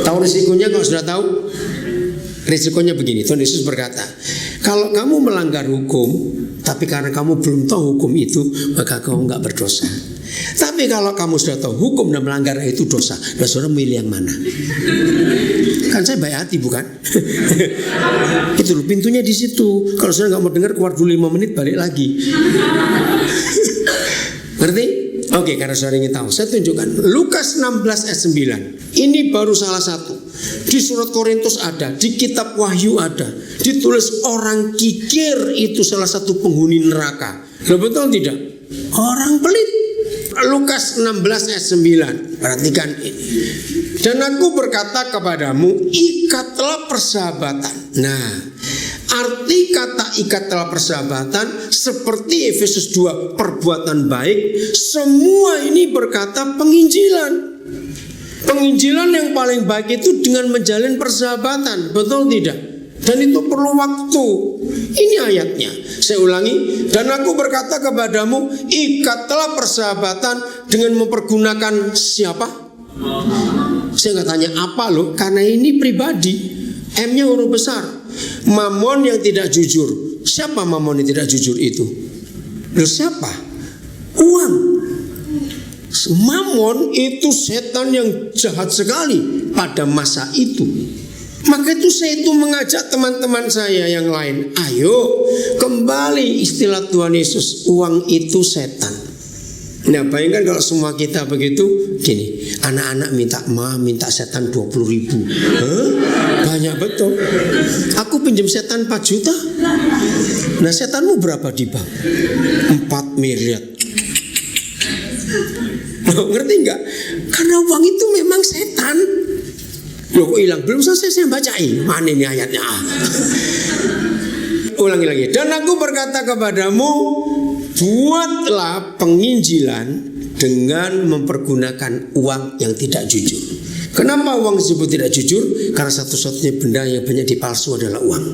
Tahu risikonya kalau sudah tahu? Risikonya begini, Tuhan Yesus berkata, kalau kamu melanggar hukum, tapi karena kamu belum tahu hukum itu, maka kamu gak berdosa. Tapi kalau kamu sudah tahu hukum dan melanggar itu dosa, nah saudara milih yang mana? Kan saya baik hati bukan? Itu loh, pintunya di situ. Kalau saudara nggak mau dengar, keluar dulu 5 menit balik lagi. Ngerti? Oke, karena saudara ingin tahu, saya tunjukkan Lukas 16 ayat 9. Ini baru salah satu. Di surat Korintus ada, di kitab Wahyu ada. Ditulis orang kikir itu salah satu penghuni neraka. Loh, betul tidak? Orang pelit. Lukas 16 ayat 9. Perhatikan ini. Dan aku berkata kepadamu, ikatlah persahabatan. Nah, arti kata ikatlah persahabatan seperti Efesus 2 perbuatan baik. Semua ini berkata penginjilan. Penginjilan yang paling baik itu dengan menjalin persahabatan, betul tidak? Dan itu perlu waktu. Ini ayatnya. Saya ulangi. Dan aku berkata kepadamu, ikatlah persahabatan dengan mempergunakan siapa? Saya nggak tanya apa loh, karena ini pribadi. M-nya huruf besar. Mamon yang tidak jujur. Siapa mamon yang tidak jujur itu? Loh siapa? Uang. Mamon itu setan yang jahat sekali pada masa itu. Maka itu saya mengajak teman-teman saya yang lain, ayo kembali istilah Tuhan Yesus, uang itu setan. Nah bayangkan kalau semua kita begitu, gini, anak-anak minta setan 20.000. Banyak betul. Aku pinjam setan 4 juta. Nah setanmu berapa di bank? 4 miliar. Ngerti nggak? Karena uang itu memang setan. Loh kok hilang? Belum selesai saya bacain. Mana ini ayatnya? Ulangi lagi. Dan aku berkata kepadamu, buatlah penginjilan dengan mempergunakan uang yang tidak jujur. Kenapa uang disebut tidak jujur? Karena satu-satunya benda yang banyak dipalsu adalah uang.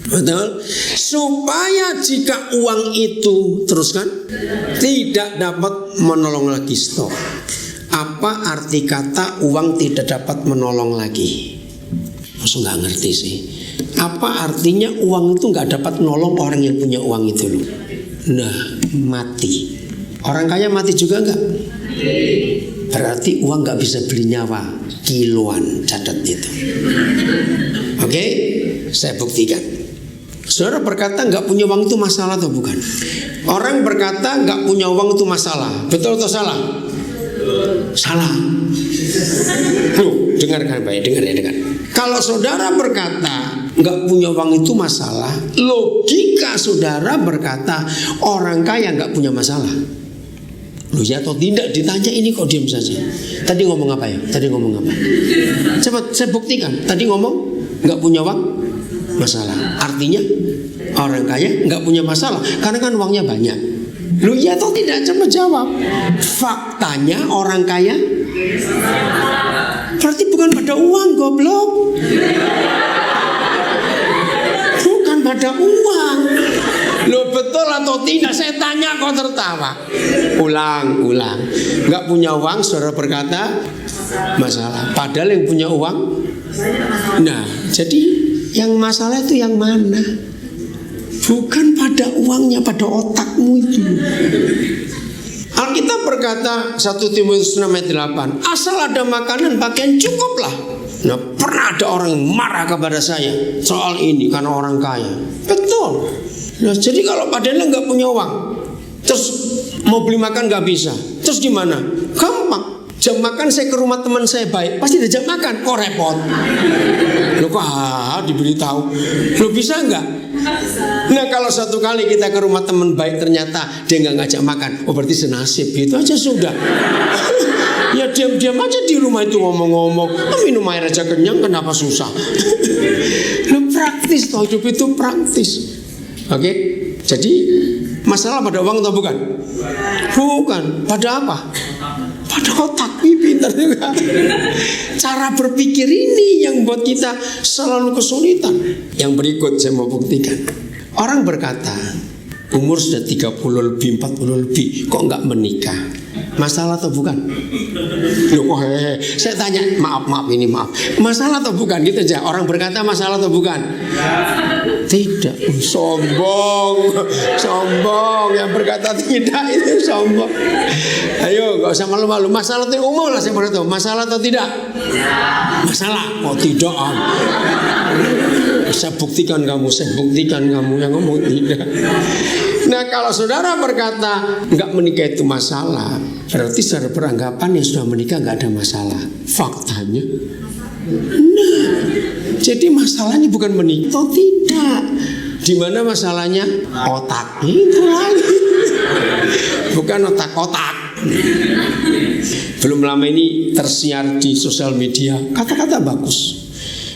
Betul? Supaya jika uang itu, teruskan, tidak dapat menolong lagi stok. Apa arti kata uang tidak dapat menolong lagi? Maksud nggak ngerti sih. Apa artinya uang itu nggak dapat menolong orang yang punya uang itu loh? Nah, mati. Orang kaya mati juga nggak? Berarti uang nggak bisa beli nyawa. Kiloan, catat itu. Oke, saya buktikan. Saudara berkata nggak punya uang itu masalah atau bukan? Orang berkata nggak punya uang itu masalah. Betul atau salah? Salah. Loh, dengarkan baik, dengar. Kalau saudara berkata nggak punya uang itu masalah, logika saudara berkata orang kaya nggak punya masalah. Loh ya atau tidak? Ditanya ini kok diam saja. Tadi ngomong apa ya? Cepat saya buktikan. Tadi ngomong nggak punya uang masalah. Artinya orang kaya nggak punya masalah karena kan uangnya banyak. Lu ya atau tidak? Coba jawab. Faktanya orang kaya berarti bukan pada uang, goblok. Bukan pada uang. Lo betul atau tidak? Saya tanya kok tertawa. Ulang. Gak punya uang, saudara berkata masalah. Padahal yang punya uang. Nah, jadi yang masalah itu yang mana? Bukan pada uangnya, pada otakmu itu. Alkitab berkata 1 Timotius 6 ayat 8, asal ada makanan pakaian cukuplah. Nah pernah ada orang yang marah kepada saya soal ini karena orang kaya. Betul. Nah jadi kalau padahal nggak punya uang, terus mau beli makan nggak bisa, terus gimana? Gampang. Jam makan saya ke rumah teman saya baik, pasti ada jam makan. Kok repot? Lo kok diberitahu? Lo bisa nggak? Nah kalau satu kali kita ke rumah teman baik ternyata dia nggak ngajak makan, oh berarti senasib. Itu aja sudah. Ya diam-diam aja di rumah itu ngomong-ngomong, minum air aja kenyang, kenapa susah? Lo praktis toh, hidup itu praktis. Oke? Jadi masalah pada uang atau bukan? Bukan. Pada apa? Pada otak. Pintar juga. Cara berpikir ini yang buat kita selalu kesulitan. Yang berikut saya mau buktikan. Orang berkata umur sudah 30 lebih, 40 lebih, kok nggak menikah? Masalah atau bukan? Loh, saya tanya, maaf, masalah atau bukan? Gitu aja. Orang berkata masalah atau bukan? Tidak. Sombong. Yang berkata tidak itu sombong. Ayo, gak usah malu-malu. Masalah itu umum lah saya berkata. Masalah atau tidak? Masalah. Oh tidak. Saya buktikan kamu yang ngomong tidak. Nah kalau saudara berkata nggak menikah itu masalah, berarti saudara beranggapan yang sudah menikah nggak ada masalah. Faktanya, nah, jadi masalahnya bukan menikah atau tidak. Di mana masalahnya? Otak itu lagi, bukan otak-otak. Belum lama ini tersiar di sosial media kata-kata bagus.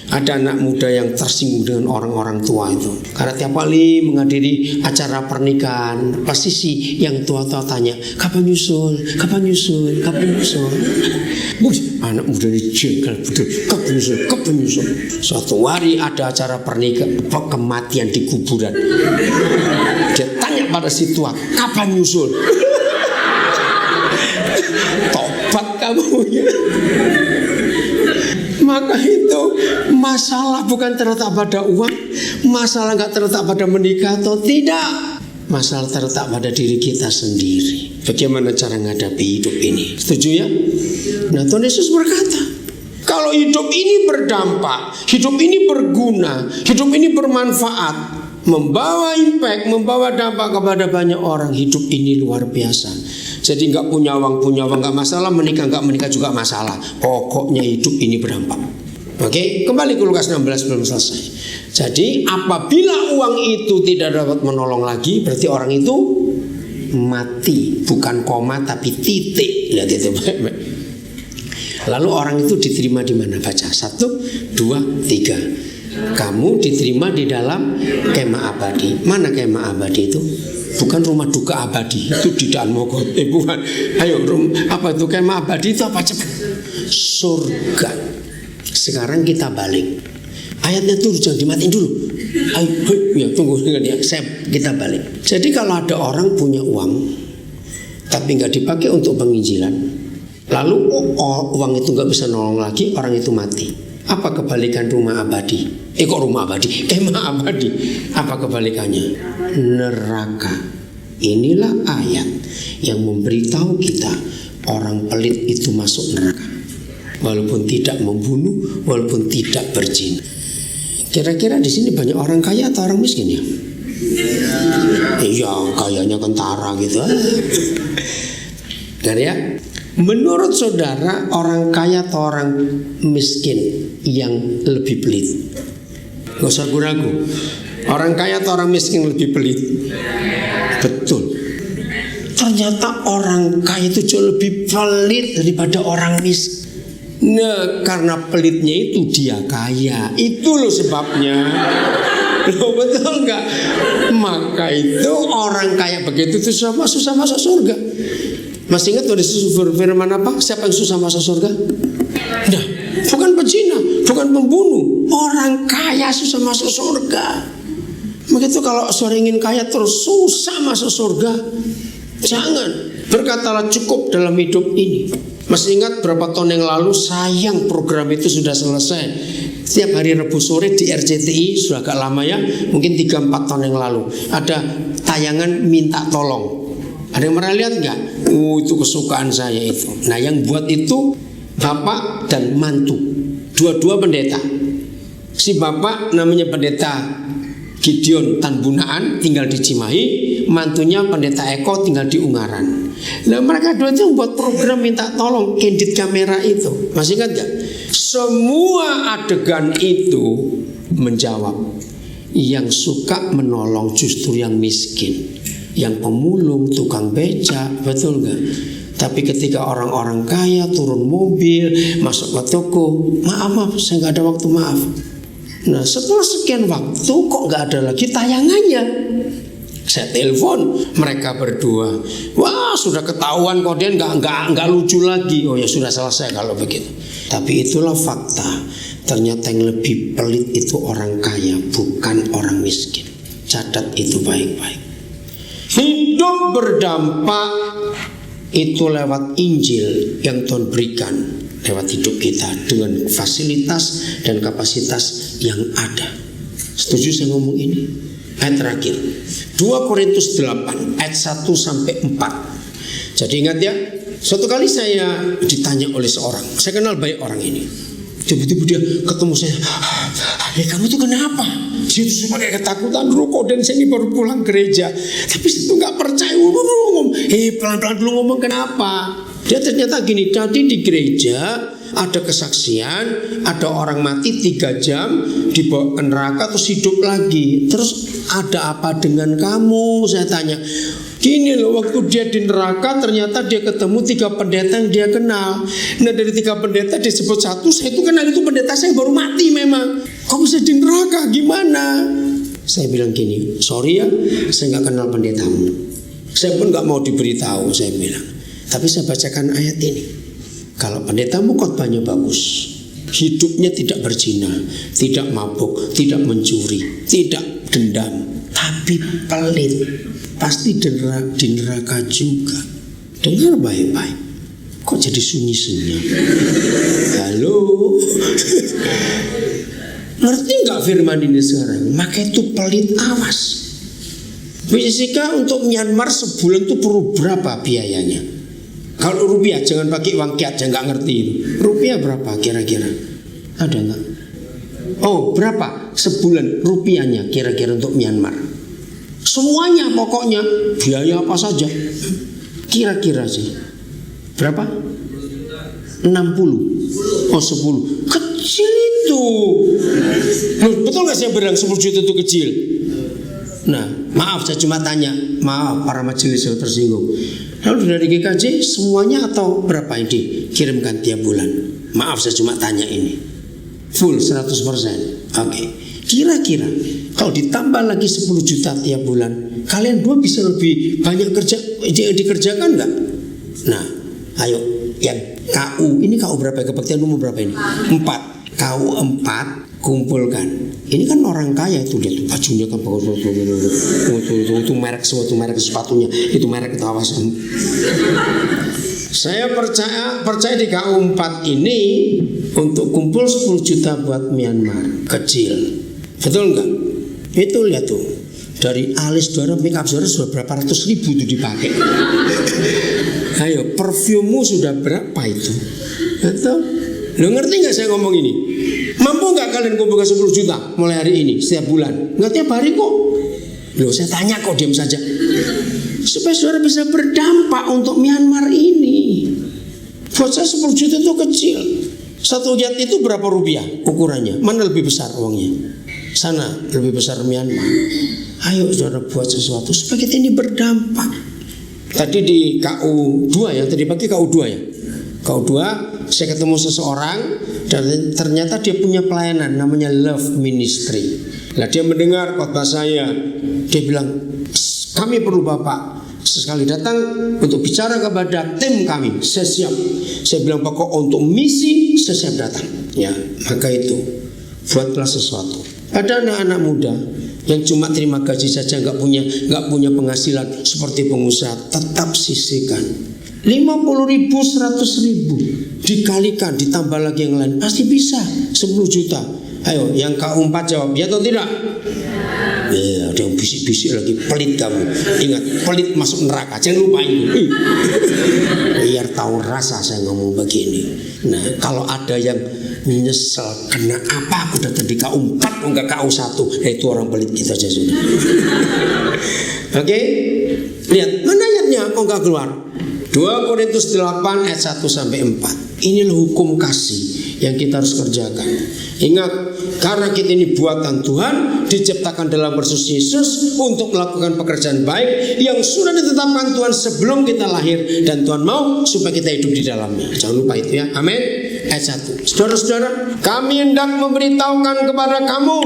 Ada anak muda yang tersinggung dengan orang-orang tua itu. Karena tiap kali menghadiri acara pernikahan, pasti sih yang tua-tua tanya, kapan nyusul? Anak muda ini jengkel betul, kepenyusul. Suatu hari ada acara pernikahan, kematian di kuburan. Dia tanya pada si tua, kapan nyusul? Tobat kamu ya. Maka itu masalah bukan terletak pada uang, masalah nggak terletak pada menikah atau tidak, masalah terletak pada diri kita sendiri. Bagaimana cara menghadapi hidup ini? Setuju ya? Nah, Tuhan Yesus berkata, kalau hidup ini berdampak, hidup ini berguna, hidup ini bermanfaat, membawa impact, membawa dampak kepada banyak orang, hidup ini luar biasa. Jadi nggak punya uang nggak masalah, menikah nggak menikah juga masalah. Pokoknya hidup ini berdampak. Oke, kembali ke Lukas 16 belum selesai. Jadi apabila uang itu tidak dapat menolong lagi, berarti orang itu mati, bukan koma tapi titik. Lihat itu. Lalu orang itu diterima di mana? Baca 1, 2, 3. Kamu diterima di dalam kemah abadi. Mana kemah abadi itu? Bukan rumah duka abadi, itu di Danmogot. Bukan. Ayo, apa itu kemah abadi itu apa cepat? Surga. Sekarang kita balik. Ayatnya tuh jangan dimatiin dulu. Ayo, ya tunggu ya, kita balik. Jadi kalau ada orang punya uang, tapi nggak dipakai untuk penginjilan, lalu uang itu nggak bisa nolong lagi, orang itu mati. Apa kebalikan rumah abadi? Kok rumah abadi? Kemah abadi. Apa kebalikannya? Neraka. Inilah ayat yang memberitahu kita orang pelit itu masuk neraka, walaupun tidak membunuh, walaupun tidak berzina. Kira-kira di sini banyak orang kaya atau orang miskin ya? Iya, kayaknya kentara gitu. Kan ya? Menurut saudara, orang kaya atau orang miskin yang lebih pelit? Gak usah ragu. Orang kaya atau orang miskin lebih pelit? Betul. Ternyata orang kaya itu jauh lebih pelit daripada orang miskin. Nah, karena pelitnya itu dia kaya. Itu loh sebabnya. Loh, betul nggak? Maka itu orang kaya begitu itu susah masuk surga. Masih ingat tuh Yesus berfirman apa? Siapa yang susah masuk surga? Nah, bukan pezina, bukan pembunuh. Orang kaya susah masuk surga. Begitu kalau saudara ingin kaya terus susah masuk surga, jangan. Berkatalah cukup dalam hidup ini. Masih ingat berapa tahun yang lalu sayang program itu sudah selesai. Setiap hari Rabu sore di RCTI, sudah agak lama ya, mungkin 3-4 tahun yang lalu. Ada tayangan minta tolong. Ada yang pernah lihat nggak? Itu kesukaan saya itu. Nah, yang buat itu bapak dan mantu, dua-dua pendeta. Si bapak namanya pendeta Gideon Tanbunaan, tinggal di Cimahi. Mantunya pendeta Eko, tinggal di Ungaran. Nah, mereka dua itu buat program minta tolong, candid kamera itu. Masih ingat nggak? Semua adegan itu menjawab, yang suka menolong justru yang miskin, yang pemulung, tukang beca, betul nggak? Tapi ketika orang-orang kaya turun mobil, masuk ke toko, maaf, saya nggak ada waktu, maaf. Nah, setelah sekian waktu kok nggak ada lagi tayangannya. Saya telepon mereka berdua, wah sudah ketahuan kok dia nggak lucu lagi. Oh ya sudah selesai kalau begitu. Tapi itulah fakta. Ternyata yang lebih pelit itu orang kaya, bukan orang miskin. Catat itu baik-baik. Hidup berdampak itu lewat Injil yang Tuhan berikan lewat hidup kita dengan fasilitas dan kapasitas yang ada. Setuju saya ngomong ini? Ayat terakhir 2 Korintus 8 ayat 1-4. Jadi ingat ya, suatu kali saya ditanya oleh seorang, saya kenal baik orang ini. Tiba-tiba dia ketemu saya, kamu tuh kenapa? Dia tuh pakai ketakutan rokok, dan saya ini baru pulang gereja. Tapi saya tuh gak percaya, ngomong. Pelan-pelan dulu ngomong, kenapa? Dia ternyata gini, tadi di gereja ada kesaksian, ada orang mati 3 jam dibawa ke neraka terus hidup lagi. Terus ada apa dengan kamu? Saya tanya. Gini loh, waktu dia di neraka ternyata dia ketemu 3 pendeta yang dia kenal. Nah, dari 3 pendeta disebut satu, saya itu kenal itu pendeta saya baru mati memang. Kok bisa di neraka? Gimana? Saya bilang gini, sorry ya, saya gak kenal pendetamu. Saya pun gak mau diberitahu, saya bilang. Tapi saya bacakan ayat ini. Kalau pendetamu khotbahnya bagus, hidupnya tidak berzina, tidak mabuk, tidak mencuri, tidak dendam, tapi pelit, pasti di neraka juga. Dengar baik-baik. Kok jadi sunyi-sunyi? Halo. Ngerti nggak firman ini sekarang? Maka itu pelit, awas. Fisika untuk Myanmar sebulan itu perlu berapa biayanya? Kalau rupiah, jangan pakai uang kyat, jangan nggak ngerti itu. Rupiah berapa kira-kira? Ada nggak? Oh, berapa sebulan rupiahnya kira-kira untuk Myanmar? Semuanya pokoknya biaya apa saja? Kira-kira sih. Berapa? 60. Oh 10. Kecil itu. Betul gak saya bilang 10 juta itu kecil? Nah, maaf saya cuma tanya. Maaf para majelis yang tersinggung. Lalu dari GKJ semuanya atau berapa ini kirimkan tiap bulan? Maaf saya cuma tanya ini. Full 100%. Oke. Kira-kira kalau ditambah lagi 10 juta tiap bulan, kalian dua bisa lebih banyak dikerjakan gak? Nah, ayo yang KU, ini KU berapa? Kebaktian umum berapa ini? 4. KU 4 kumpulkan. Ini kan orang kaya itu, lihat bajunya kan bagus, itu merek suatu merek sepatunya, itu merek awas. Saya percaya di KU 4 ini untuk kumpul 10 juta buat Myanmar kecil. Betul enggak? Itu lihat tuh. Dari alis suara, make up suara sudah berapa ratus ribu itu dipakai. Ayo, perfumemu sudah berapa itu? Betul? Lo ngerti nggak saya ngomong ini? Mampu nggak kalian kumpulkan 10 juta mulai hari ini setiap bulan? Nggak tiap hari kok. Loh saya tanya kok, diam saja. Supaya saudara bisa berdampak untuk Myanmar ini. Buat saya 10 juta itu kecil. Satu yat itu berapa rupiah ukurannya? Mana lebih besar uangnya? Sana lebih besar Myanmar. Ayo saudara buat sesuatu supaya kita ini berdampak. Tadi di KU 2 ya, tadi pagi KU 2 ya. KU 2 saya ketemu seseorang dan ternyata dia punya pelayanan namanya Love Ministry. Lah dia mendengar khotbah saya, dia bilang kami perlu Bapak sekali datang untuk bicara kepada tim kami. Saya siap. Saya bilang pokok untuk misi saya siap datang. Ya, maka itu buatlah sesuatu. Ada anak-anak muda yang cuma terima gaji saja, nggak punya penghasilan seperti pengusaha, tetap sisihkan 50.000, 100.000 dikalikan ditambah lagi yang lain pasti bisa 10 juta. Ayo yang KU 4 jawab ya atau tidak? Ya, ada yang bisik-bisik lagi, pelit kamu. Ingat, pelit masuk neraka, jangan lupa ini. Biar tahu rasa saya ngomong begini. Nah, kalau ada yang menyesal kena apa aku datang di KU 4 enggak KU 1, itu orang pelit kita aja sudah. Oke? Lihat, mana ayatnya kok enggak keluar? 2 Korintus 8 ayat 1 sampai 4. Inilah hukum kasih yang kita harus kerjakan. Ingat, karena kita ini buatan Tuhan, diciptakan dalam Kristus Yesus untuk melakukan pekerjaan baik yang sudah ditetapkan Tuhan sebelum kita lahir, dan Tuhan mau supaya kita hidup di dalamnya. Jangan lupa itu ya. Amin. Ayat 1. Saudara-saudara, kami hendak memberitahukan kepada kamu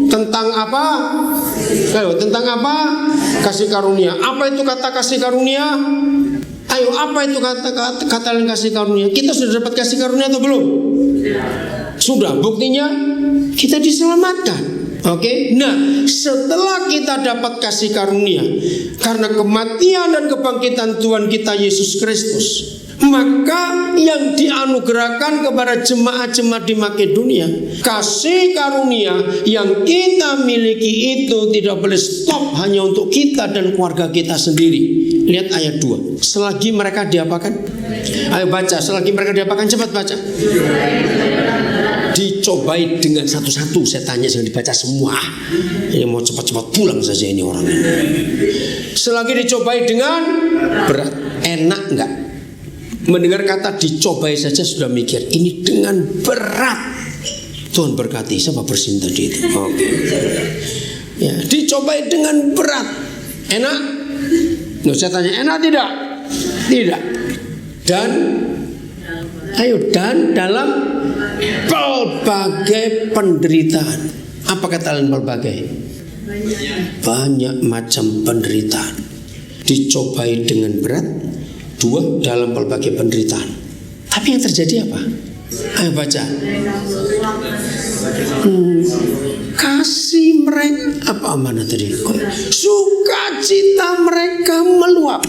tentang apa? Tentang apa? Kasih karunia. Apa itu kata kasih karunia? Ayo, apa itu kata kasih karunia? Kita sudah dapat kasih karunia atau belum? Sudah, buktinya kita diselamatkan. Oke? Nah, setelah kita dapat kasih karunia karena kematian dan kebangkitan Tuhan kita Yesus Kristus, maka yang dianugerahkan kepada jemaat-jemaat di Makedonia, kasih karunia yang kita miliki itu tidak boleh stop hanya untuk kita dan keluarga kita sendiri. Lihat ayat 2. Selagi mereka diapakan? Ayo baca, selagi mereka diapakan, cepat baca. Dicobai dengan satu-satu. Saya tanya, jangan dibaca semua. Ini mau cepat-cepat pulang saja ini orang. Selagi dicobai dengan berat. Enak enggak? Mendengar kata dicobai saja sudah mikir, ini dengan berat. Tuhan berkati. Siapa bersin tadi itu? Oke. Ya, dicobai dengan berat. Enak? Nah, saya tanya, enak tidak? Tidak. Dan dalam pelbagai penderitaan. Apa kata lain pelbagai? Banyak macam penderitaan. Dicobai dengan berat. 2, dalam pelbagai penderitaan. Tapi yang terjadi apa? Ayo baca. Kasih mereka apa mana tadi? Sukacita mereka meluap.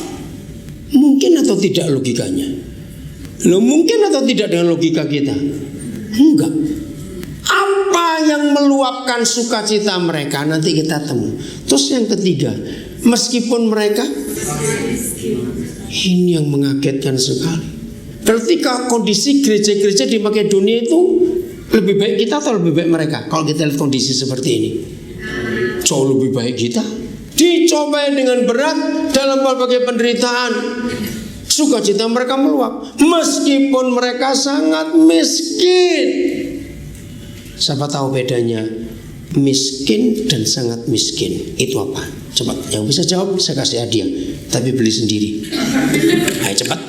Mungkin atau tidak logikanya? Loh, mungkin atau tidak dengan logika kita? Enggak. Apa yang meluapkan sukacita mereka nanti kita temu. Terus yang ketiga, meskipun mereka, ini yang mengagetkan sekali. Ketika kondisi gereja-gereja di Makedonia itu lebih baik kita atau lebih baik mereka? Kalau kita lihat kondisi seperti ini, jauh lebih baik kita. Dicobai dengan berat dalam berbagai penderitaan, sukacita mereka meluap meskipun mereka sangat miskin. Siapa tahu bedanya miskin dan sangat miskin itu apa? Cepat, yang bisa jawab saya kasih hadiah, tapi beli sendiri. Ayo cepat.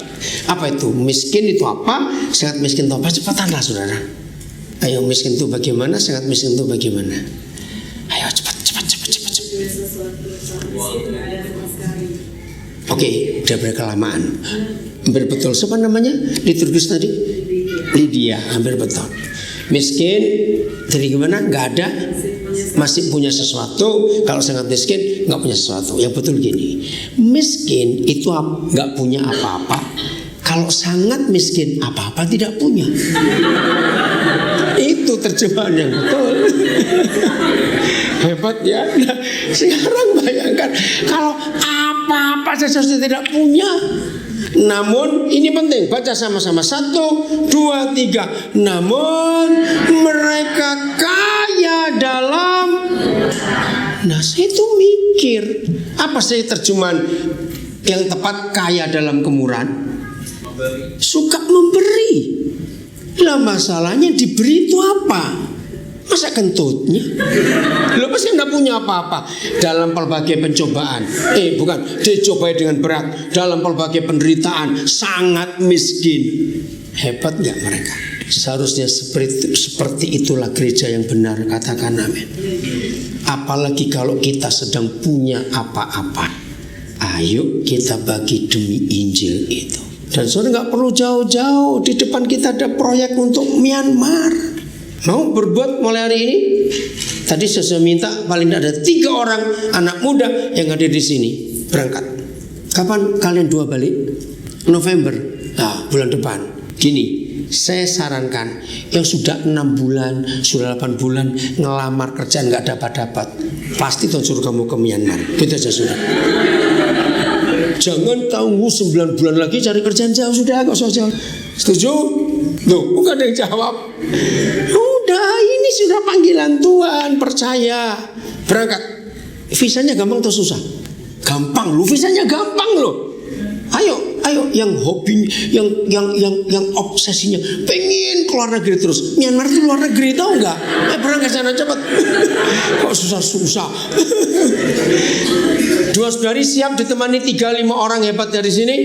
Apa itu? Miskin itu apa? Sangat miskin itu apa? Cepatanlah saudara. Ayo, miskin itu bagaimana? Sangat miskin itu bagaimana? Ayo cepat. Oke, udah berkelamaan. Hampir betul. Siapa namanya? Liturgis tadi? Lydia, hampir betul. Miskin, jadi gimana? Nggak ada, masih punya sesuatu. Kalau sangat miskin, nggak punya sesuatu. Yang betul gini, miskin itu nggak punya apa-apa. Kalau sangat miskin, apa-apa tidak punya. Itu terjemahan yang betul. Hebat ya. Nah, sekarang bayangkan kalau apa-apa saja tidak punya. Namun ini penting, baca sama-sama 1, 2, 3. Namun mereka kaya dalam. Nah, saya itu mikir, apa sih terjemahan yang tepat kaya dalam kemurahan? Suka memberi. Lah masalahnya diberi itu apa? Masa kentutnya? Lo pasti tidak punya apa-apa. Dalam pelbagai pencobaan, dicobai dengan berat. Dalam pelbagai penderitaan, sangat miskin. Hebat gak mereka? Seharusnya seperti itulah gereja yang benar. Katakan amin. Apalagi kalau kita sedang punya apa-apa, ayo kita bagi demi Injil itu. Dan saudara gak perlu jauh-jauh. Di depan kita ada proyek untuk Myanmar. Mau berbuat mulai hari ini? Tadi saya minta paling tidak ada 3 orang anak muda yang ada di sini berangkat. Kapan kalian 2 balik? November. Nah, bulan depan. Gini, saya sarankan yang sudah 6 bulan, sudah 8 bulan ngelamar kerjaan nggak dapat, pasti tuh suruh kamu ke Myanmar. Gitu aja sudah. Jangan tunggu 9 bulan lagi cari kerjaan jauh, sudah gak usah jauh. Setuju? Loh, bukan ada yang jawab. Udah, ini sudah panggilan Tuhan, percaya. Berangkat. Visanya gampang atau susah? Gampang loh, visanya gampang loh. Ayo yang hobi, yang obsesinya pengen keluar negeri terus. Myanmar itu luar negeri, tahu nggak? Berangkat sana cepat. Kok susah. 2 saudari siap ditemani 3-5 orang hebat dari sini.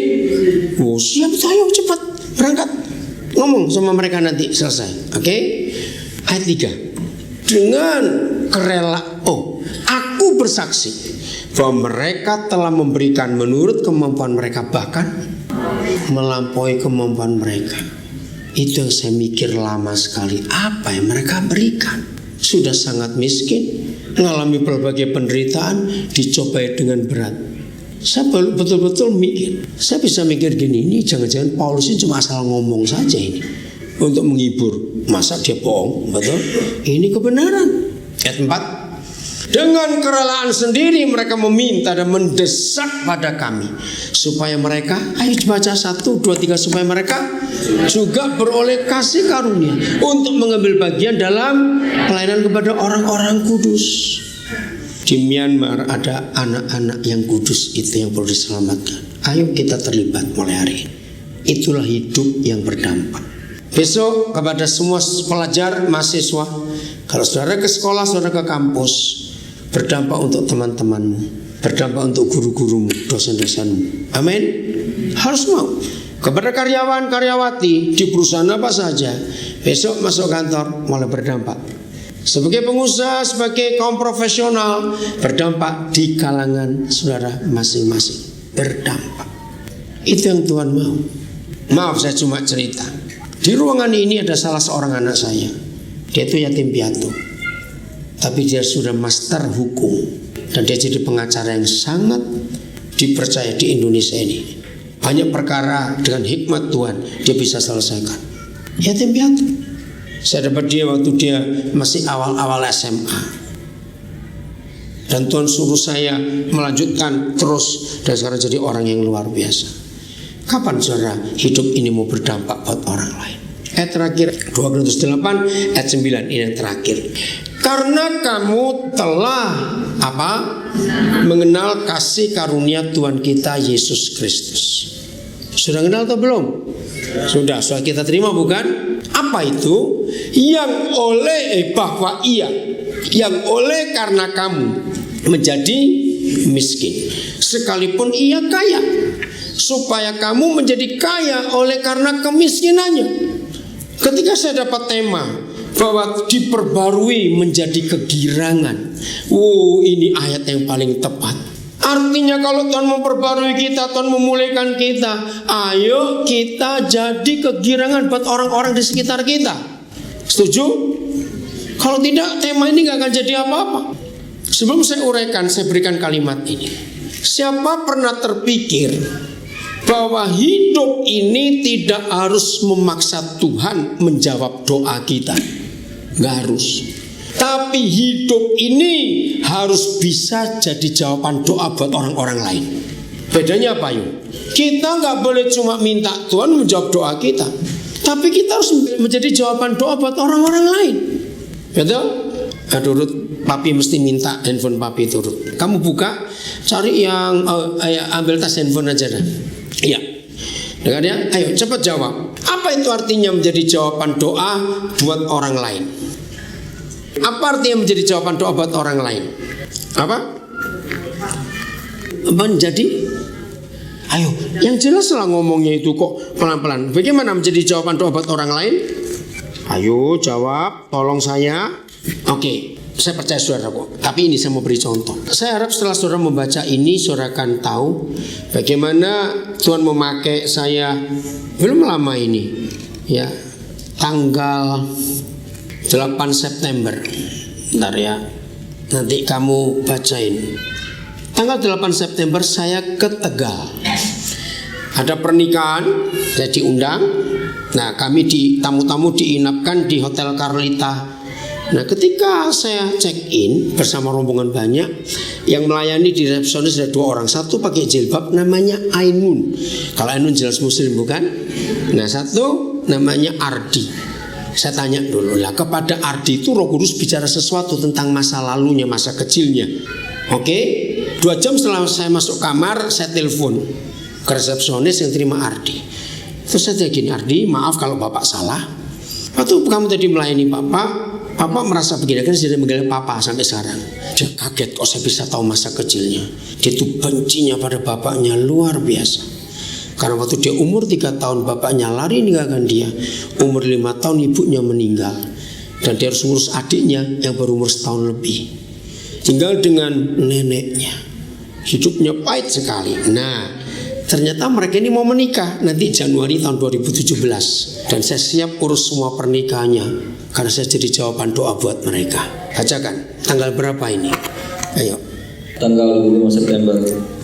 Oh siap, ayo cepat berangkat. Ngomong sama mereka nanti selesai. Oke? Ayat 3. Dengan aku bersaksi bahwa mereka telah memberikan menurut kemampuan mereka, bahkan melampaui kemampuan mereka. Itu yang saya mikir lama sekali. Apa yang mereka berikan? Sudah sangat miskin, mengalami berbagai penderitaan, dicobai dengan berat. Saya betul-betul mikir. Saya bisa mikir gini, ini jangan-jangan Paulus ini cuma asal ngomong saja ini untuk menghibur. Masa dia bohong? Betul? Ini kebenaran. Ayat 4. Dengan kerelaan sendiri mereka meminta dan mendesak pada kami supaya mereka, ayo baca 1, 2, 3, supaya mereka juga beroleh kasih karunia untuk mengambil bagian dalam pelayanan kepada orang-orang kudus. Di Myanmar ada anak-anak yang kudus, itu yang perlu diselamatkan. Ayo kita terlibat mulai hari ini. Itulah hidup yang berdampak. Besok kepada semua pelajar, mahasiswa, kalau saudara ke sekolah, saudara ke kampus, berdampak untuk teman-temanmu, berdampak untuk guru-gurumu, dosen-dosenmu. Amin. Harus mau. Kepada karyawan, karyawati di perusahaan apa saja, besok masuk kantor mulai berdampak. Sebagai pengusaha, sebagai kaum profesional, berdampak di kalangan saudara masing-masing. Berdampak. Itu yang Tuhan mau. Maaf, saya cuma cerita. Di ruangan ini ada salah seorang anak saya. Dia itu yatim piatu, tapi dia sudah master hukum dan dia jadi pengacara yang sangat dipercaya di Indonesia ini. Banyak perkara dengan hikmat Tuhan dia bisa selesaikan. Yatim piatu. Saya dapat dia waktu dia masih awal-awal SMA. Dan Tuhan suruh saya melanjutkan terus dan sekarang jadi orang yang luar biasa. Kapan saudara hidup ini mau berdampak buat orang lain? Ayat terakhir 2 Korintus 8 ayat 9 ini yang terakhir. Karena kamu telah mengenal kasih karunia Tuhan kita Yesus Kristus. Sudah kenal atau belum? Sudah, soal kita terima bukan? Apa itu? Yang oleh karena kamu menjadi miskin, sekalipun ia kaya, supaya kamu menjadi kaya oleh karena kemiskinannya. Ketika saya dapat tema bahwa diperbarui menjadi kegirangan, ini ayat yang paling tepat. Artinya kalau Tuhan memperbarui kita, Tuhan memulihkan kita, ayo kita jadi kegirangan buat orang-orang di sekitar kita. Setuju? Kalau tidak, tema ini gak akan jadi apa-apa. Sebelum saya uraikan, saya berikan kalimat ini. Siapa pernah terpikir bahwa hidup ini tidak harus memaksa Tuhan menjawab doa kita? Gak harus. Tapi hidup ini harus bisa jadi jawaban doa buat orang-orang lain. Bedanya apa yuk? Kita gak boleh cuma minta Tuhan menjawab doa kita, tapi kita harus menjadi jawaban doa buat orang-orang lain. Betul? Turut, papi mesti minta handphone papi turut. Kamu buka, cari yang ambil tas handphone aja dah. Iya. Dengar ya? Ayo cepat jawab. Apa itu artinya menjadi jawaban doa buat orang lain? Apa artinya menjadi jawaban doa buat orang lain? Apa? Menjadi? Ayo, yang jelas lah ngomongnya itu kok pelan-pelan. Bagaimana menjadi jawaban doa buat orang lain? Ayo jawab, tolong saya. Oke, saya percaya saudara kok. Tapi ini saya mau beri contoh. Saya harap setelah saudara membaca ini, saudara akan tahu bagaimana Tuhan memakai saya belum lama ini. Ya, tanggal 8 September. Bentar ya, nanti kamu bacain. Tanggal 8 September saya ke Tegal. Ada pernikahan, saya diundang. Nah, kami tamu-tamu diinapkan di Hotel Carlita. Nah, ketika saya check in bersama rombongan banyak, yang melayani di resepsionis ada 2 orang. Satu pakai jilbab, namanya Ainun. Kalau Ainun jelas muslim bukan? Nah, satu namanya Ardi. Saya tanya dulu lah, kepada Ardi itu Roh Kudus bicara sesuatu tentang masa lalunya, masa kecilnya. Oke, 2 jam setelah saya masuk kamar, saya telepon ke resepsionis yang terima Ardi. Terus saya tanya gini, Ardi, maaf kalau Bapak salah. Waktu kamu tadi melayani Papa merasa begini, kan sudah manggil Papa sampai sekarang. Dia kaget kok saya bisa tahu masa kecilnya. Dia itu bencinya pada bapaknya luar biasa. Karena waktu dia umur 3 tahun bapaknya lari ninggalkan dia. Umur 5 tahun ibunya meninggal. Dan dia harus ngurus adiknya yang baru umur setahun lebih. Tinggal dengan neneknya. Hidupnya pahit sekali. Nah, ternyata mereka ini mau menikah nanti Januari tahun 2017. Dan saya siap urus semua pernikahannya, karena saya jadi jawaban doa buat mereka. Bacakan, tanggal berapa ini? Ayo. Tanggal 25 September.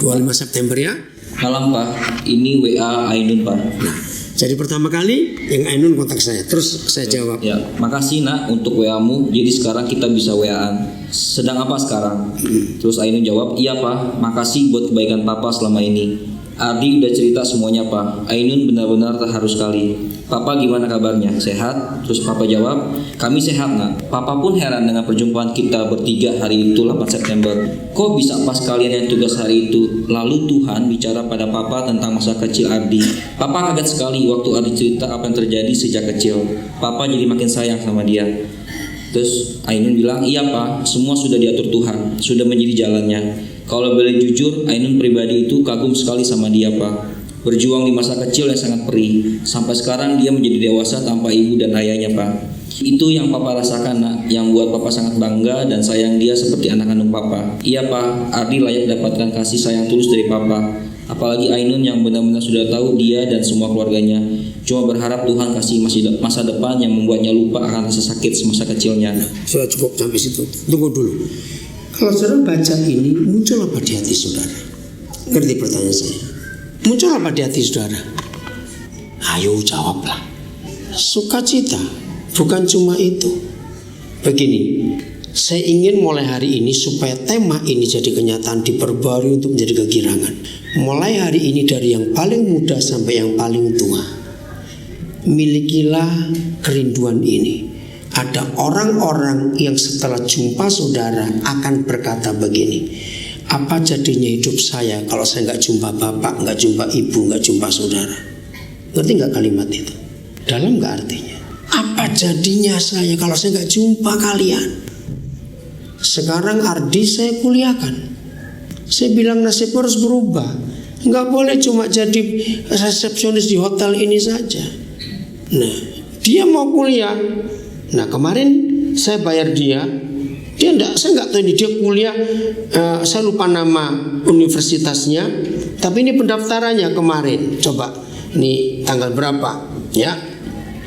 25 September ya. Malam Pak, ini WA Ainun Pak. Nah, jadi pertama kali yang Ainun kontak saya, terus saya jawab. Ya, makasih nak untuk WA-mu. Jadi sekarang kita bisa WA-an. Sedang apa sekarang? Terus Ainun jawab, iya Pak, makasih buat kebaikan Papa selama ini. Ardi udah cerita semuanya Pak. Ainun benar-benar terharu sekali. Papa gimana kabarnya? Sehat? Terus Papa jawab, kami sehat nak. Papa pun heran dengan perjumpaan kita bertiga hari itu 8 September. Kok bisa pas kalian yang tugas hari itu? Lalu Tuhan bicara pada Papa tentang masa kecil Ardi. Papa kaget sekali waktu Ardi cerita apa yang terjadi sejak kecil. Papa jadi makin sayang sama dia. Terus Ainun bilang, iya Pak, semua sudah diatur Tuhan, sudah menjadi jalannya. Kalau boleh jujur, Ainun pribadi itu kagum sekali sama dia Pak. Berjuang di masa kecil yang sangat perih. Sampai sekarang dia menjadi dewasa tanpa ibu dan ayahnya Pak. Itu yang Papa rasakan nak, yang buat Papa sangat bangga dan sayang dia seperti anak kandung Papa. Iya Pak, Ardi layak dapatkan kasih sayang tulus dari Papa. Apalagi Ainun yang benar-benar sudah tahu dia dan semua keluarganya. Cuma berharap Tuhan kasih masa depan yang membuatnya lupa akan rasa sakit semasa kecilnya. Sudah cukup sampai situ. Tunggu dulu. Kalau saudara baca ini, muncul apa di hati saudara? Ngerti pertanyaan saya? Muncul apa di hati saudara? Ayo jawablah. Sukacita, bukan cuma itu. Begini, saya ingin mulai hari ini supaya tema ini jadi kenyataan, diperbarui untuk menjadi kegirangan. Mulai hari ini dari yang paling muda sampai yang paling tua, milikilah kerinduan ini. Ada orang-orang yang setelah jumpa saudara akan berkata begini, apa jadinya hidup saya kalau saya nggak jumpa bapak, nggak jumpa ibu, nggak jumpa saudara? Ngerti nggak kalimat itu? Dalam nggak artinya? Apa jadinya saya kalau saya nggak jumpa kalian? Sekarang Ardi saya kuliahkan. Saya bilang nasib harus berubah. Nggak boleh cuma jadi resepsionis di hotel ini saja. Nah, dia mau kuliah. Nah, kemarin saya bayar dia. Saya nggak tahu ini dia kuliah. Saya lupa nama universitasnya. Tapi ini pendaftarannya kemarin. Coba, ini tanggal berapa? Ya,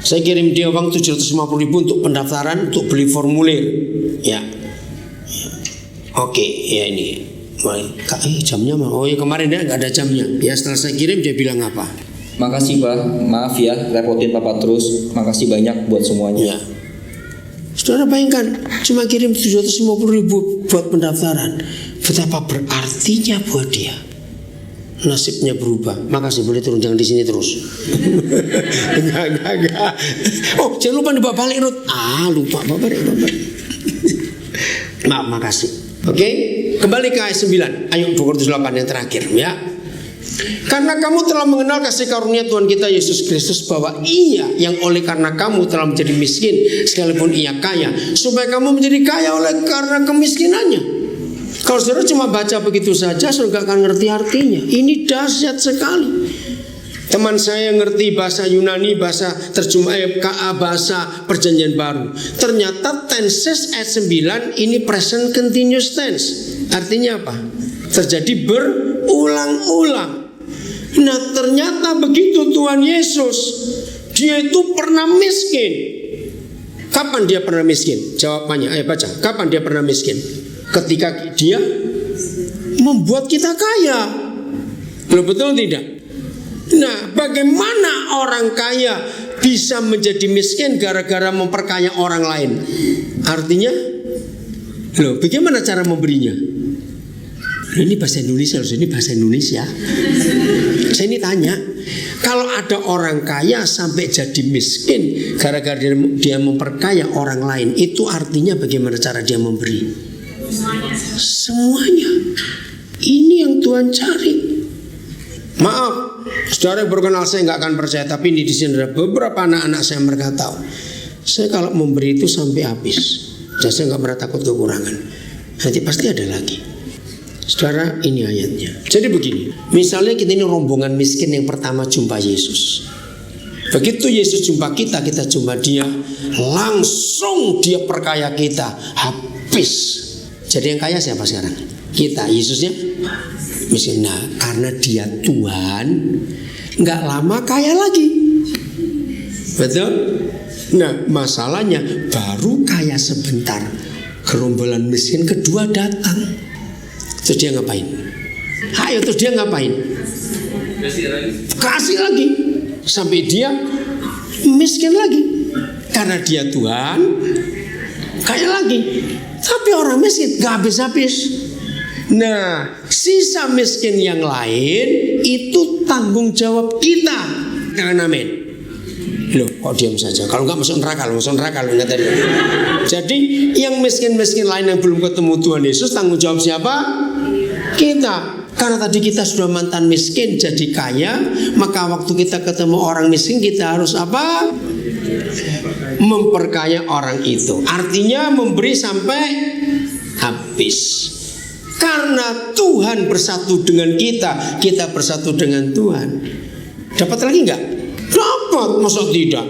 saya kirim dia uang 750.000 untuk pendaftaran, untuk beli formulir. Ya, oke, ya ini. Jamnya mah, oh ya kemarin ya nggak ada jamnya. Ya setelah saya kirim dia bilang apa? Makasih Pak, maaf ya repotin Papa terus. Makasih banyak buat semuanya. Ya. Saudara bayangkan, cuma kirim 750.000 buat pendaftaran. Betapa berartinya buat dia. Nasibnya berubah. Makasih, boleh turun, jangan di sini terus. Enggak. Oh, jangan lupa dibawa balik Ruth. Lupa bawa balik. Maaf, makasih. Oke, kembali ke ayat 9. Ayat 208 yang terakhir ya. Karena kamu telah mengenal kasih karunia Tuhan kita Yesus Kristus, bahwa Ia yang oleh karena kamu telah menjadi miskin sekalipun Ia kaya, supaya kamu menjadi kaya oleh karena kemiskinannya. Kalau saudara cuma baca begitu saja, saudara gak akan ngerti artinya. Ini dahsyat sekali. Teman saya ngerti bahasa Yunani, bahasa terjemah bahasa Perjanjian Baru. Ternyata tenses ayat 9 ini present continuous tense. Artinya apa? Terjadi berulang-ulang. Nah, ternyata begitu Tuhan Yesus, dia itu pernah miskin. Kapan dia pernah miskin? Jawabannya, ayo baca. Kapan dia pernah miskin? Ketika dia membuat kita kaya. Betul tidak? Nah, bagaimana orang kaya bisa menjadi miskin gara-gara memperkaya orang lain? Artinya, bagaimana cara memberinya? Ini bahasa Indonesia, ini bahasa Indonesia. Saya ini tanya, kalau ada orang kaya sampai jadi miskin gara-gara dia memperkaya orang lain, itu artinya bagaimana cara dia memberi? Semuanya. Ini yang Tuhan cari. Maaf, saudara yang berkenal saya nggak akan percaya, tapi ini di sini ada beberapa anak-anak saya mereka tahu. Saya kalau memberi itu sampai habis, dan saya nggak pernah takut kekurangan. Nanti pasti ada lagi. Saudara, ini ayatnya. Jadi begini, misalnya kita ini rombongan miskin yang pertama jumpa Yesus. Begitu Yesus jumpa kita, kita jumpa dia, langsung dia perkaya kita, habis. Jadi yang kaya siapa sekarang? Kita, Yesusnya miskin. Nah, karena dia Tuhan, nggak lama kaya lagi. Betul? Nah, masalahnya baru kaya sebentar, gerombolan miskin kedua datang. Terus dia ngapain? Terus dia ngapain? Kasih lagi. Sampai dia miskin lagi. Karena dia Tuhan, kaya lagi. Tapi orang miskin gak habis-habis. Nah, sisa miskin yang lain itu tanggung jawab kita. Jangan amin. Loh, kok diam saja? Kalau nggak masuk neraka loh ingat tadi. Jadi yang miskin-miskin lain yang belum ketemu Tuhan Yesus, tanggung jawab siapa? Kita. Karena tadi kita sudah mantan miskin jadi kaya, maka waktu kita ketemu orang miskin kita harus apa? Memperkaya orang itu. Artinya memberi sampai habis. Karena Tuhan bersatu dengan kita, kita bersatu dengan Tuhan. Dapat lagi nggak? Dapat, masa tidak?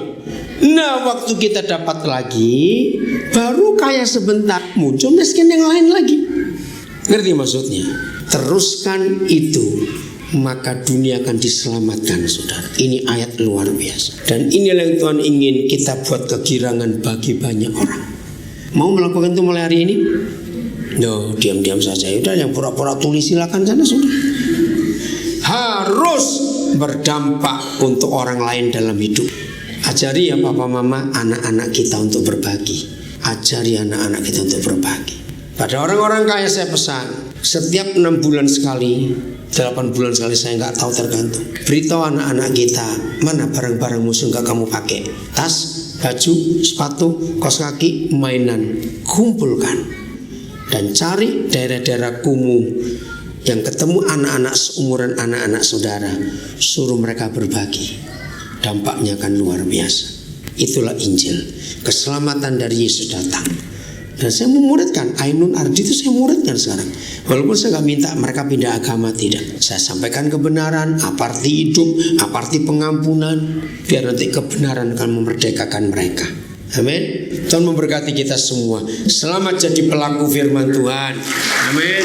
Nah, waktu kita dapat lagi, baru kaya sebentar, muncul miskin yang lain lagi. Ngerti maksudnya? Teruskan itu. maka dunia akan diselamatkan, saudara. Ini ayat luar biasa. Dan inilah yang Tuhan ingin kita buat kegirangan bagi banyak orang. Mau melakukan itu mulai hari ini? No, diam-diam saja. Udah, yang pura-pura tulis silakan sana, sudah. Harus berdampak untuk orang lain dalam hidup. Ajari ya papa mama anak-anak kita untuk berbagi. Ajari anak-anak kita untuk berbagi. Pada orang-orang kaya saya pesan, setiap 6 bulan sekali, 8 bulan sekali, saya nggak tahu, tergantung. Beritahu anak-anak kita, mana barang-barang musuh nggak kamu pakai. Tas, baju, sepatu, kaos kaki, mainan. Kumpulkan. Dan cari daerah-daerah kumuh yang ketemu anak-anak seumuran anak-anak saudara. Suruh mereka berbagi. Dampaknya akan luar biasa. Itulah Injil. Keselamatan dari Yesus datang. Dan saya memuridkan Ainun Ardi itu, saya muridkan sekarang. Walaupun saya gak minta mereka pindah agama, tidak. Saya sampaikan kebenaran, apa arti hidup, apa arti pengampunan, biar nanti kebenaran akan memerdekakan mereka. Amin. Tuhan memberkati kita semua. Selamat jadi pelaku firman Tuhan. Amin.